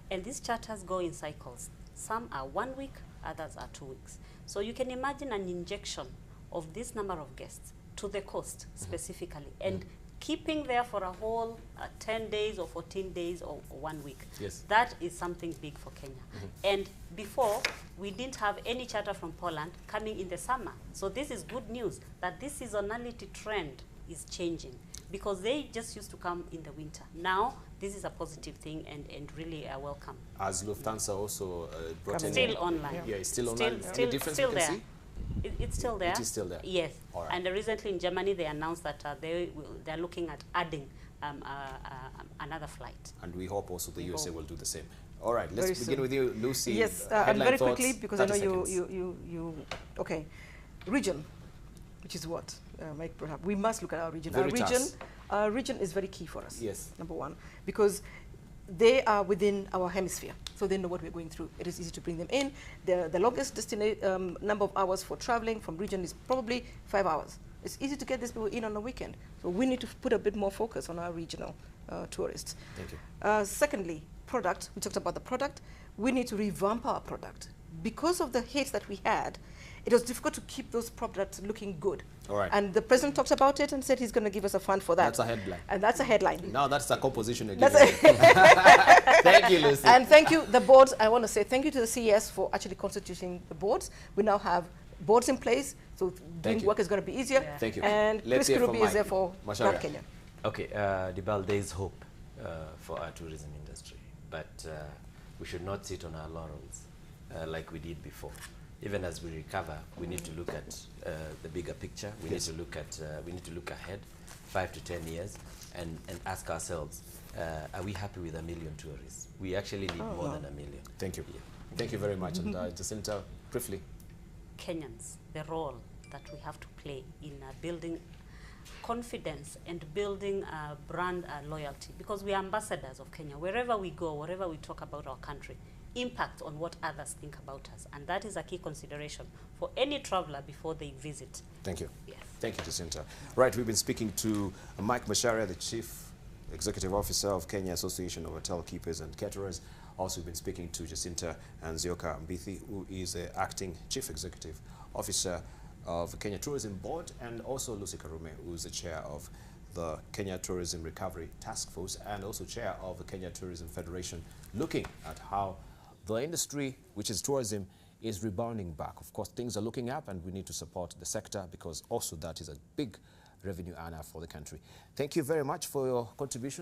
And these charters go in cycles. Some are 1 week, others are 2 weeks. So you can imagine an injection of this number of guests to the coast specifically, and keeping there for a whole 10 days or 14 days or 1 week. Yes. That is something big for Kenya. And before, we didn't have any charter from Poland coming in the summer. So this is good news that this seasonality trend is changing, because they just used to come in the winter. Now, this is a positive thing and really welcome. As Lufthansa also brought in... Still online. Yeah, it's still online. Any Still, difference still you can there. see? It's still there. It is still there. Yes. All right. And recently in Germany, they announced that they're looking at adding another flight. And we hope also the We USA hope. will do the same. All right, let's Very begin soon. with you, Lucy. Yes, and Headline very thoughts, quickly, because I know 30 seconds. okay. Region, which is what, Mike, perhaps. We must look at our region. Veritas. Our region is very key for us. Yes. Number one, because they are within our hemisphere, so they know what we're going through. It is easy to bring them in. The longest number of hours for traveling from region is probably 5 hours. It's easy to get these people in on a weekend. So we need to put a bit more focus on our regional tourists. Thank you. Secondly, product. We talked about the product. We need to revamp our product. Because of the hits that we had, it was difficult to keep those products looking good. All right. And the president talked about it and said he's going to give us a fund for that. That's a headline. And that's a headline. Now that's the composition again. That's Thank you, Lucy. And thank you, the boards. I want to say thank you to the CES for actually constituting the boards. We now have boards in place, so doing you. work is going to be easier. Yeah. Thank you. And Let's Chris hear from Kirubi is Mike. there for Macharia. Grand Kenya. Okay, Dibal, there is hope for our tourism industry, but we should not sit on our laurels like we did before. Even as we recover, we need to look at the bigger picture. We need to look at we need to look ahead, 5 to 10 years, and ask ourselves, are we happy with 1 million tourists? We actually need more than 1 million. Thank you. Thank you very much. And Jacinta, briefly. Kenyans, the role that we have to play in building confidence and building brand loyalty, because we are ambassadors of Kenya. Wherever we go, wherever we talk about our country, impact on what others think about us. And that is a key consideration for any traveler before they visit. Thank you. Yes. Thank you, Jacinta. Right, we've been speaking to Mike Macharia, the Chief Executive Officer of Kenya Association of Hotel Keepers and Caterers. Also, we've been speaking to Jacinta Nzioka Mbithi, who is the Acting Chief Executive Officer of Kenya Tourism Board, and also Lucy Karume, who is the Chair of the Kenya Tourism Recovery Task Force and also Chair of the Kenya Tourism Federation, looking at how the industry, which is tourism, is rebounding back. Of course, things are looking up and we need to support the sector because also that is a big revenue earner for the country. Thank you very much for your contribution.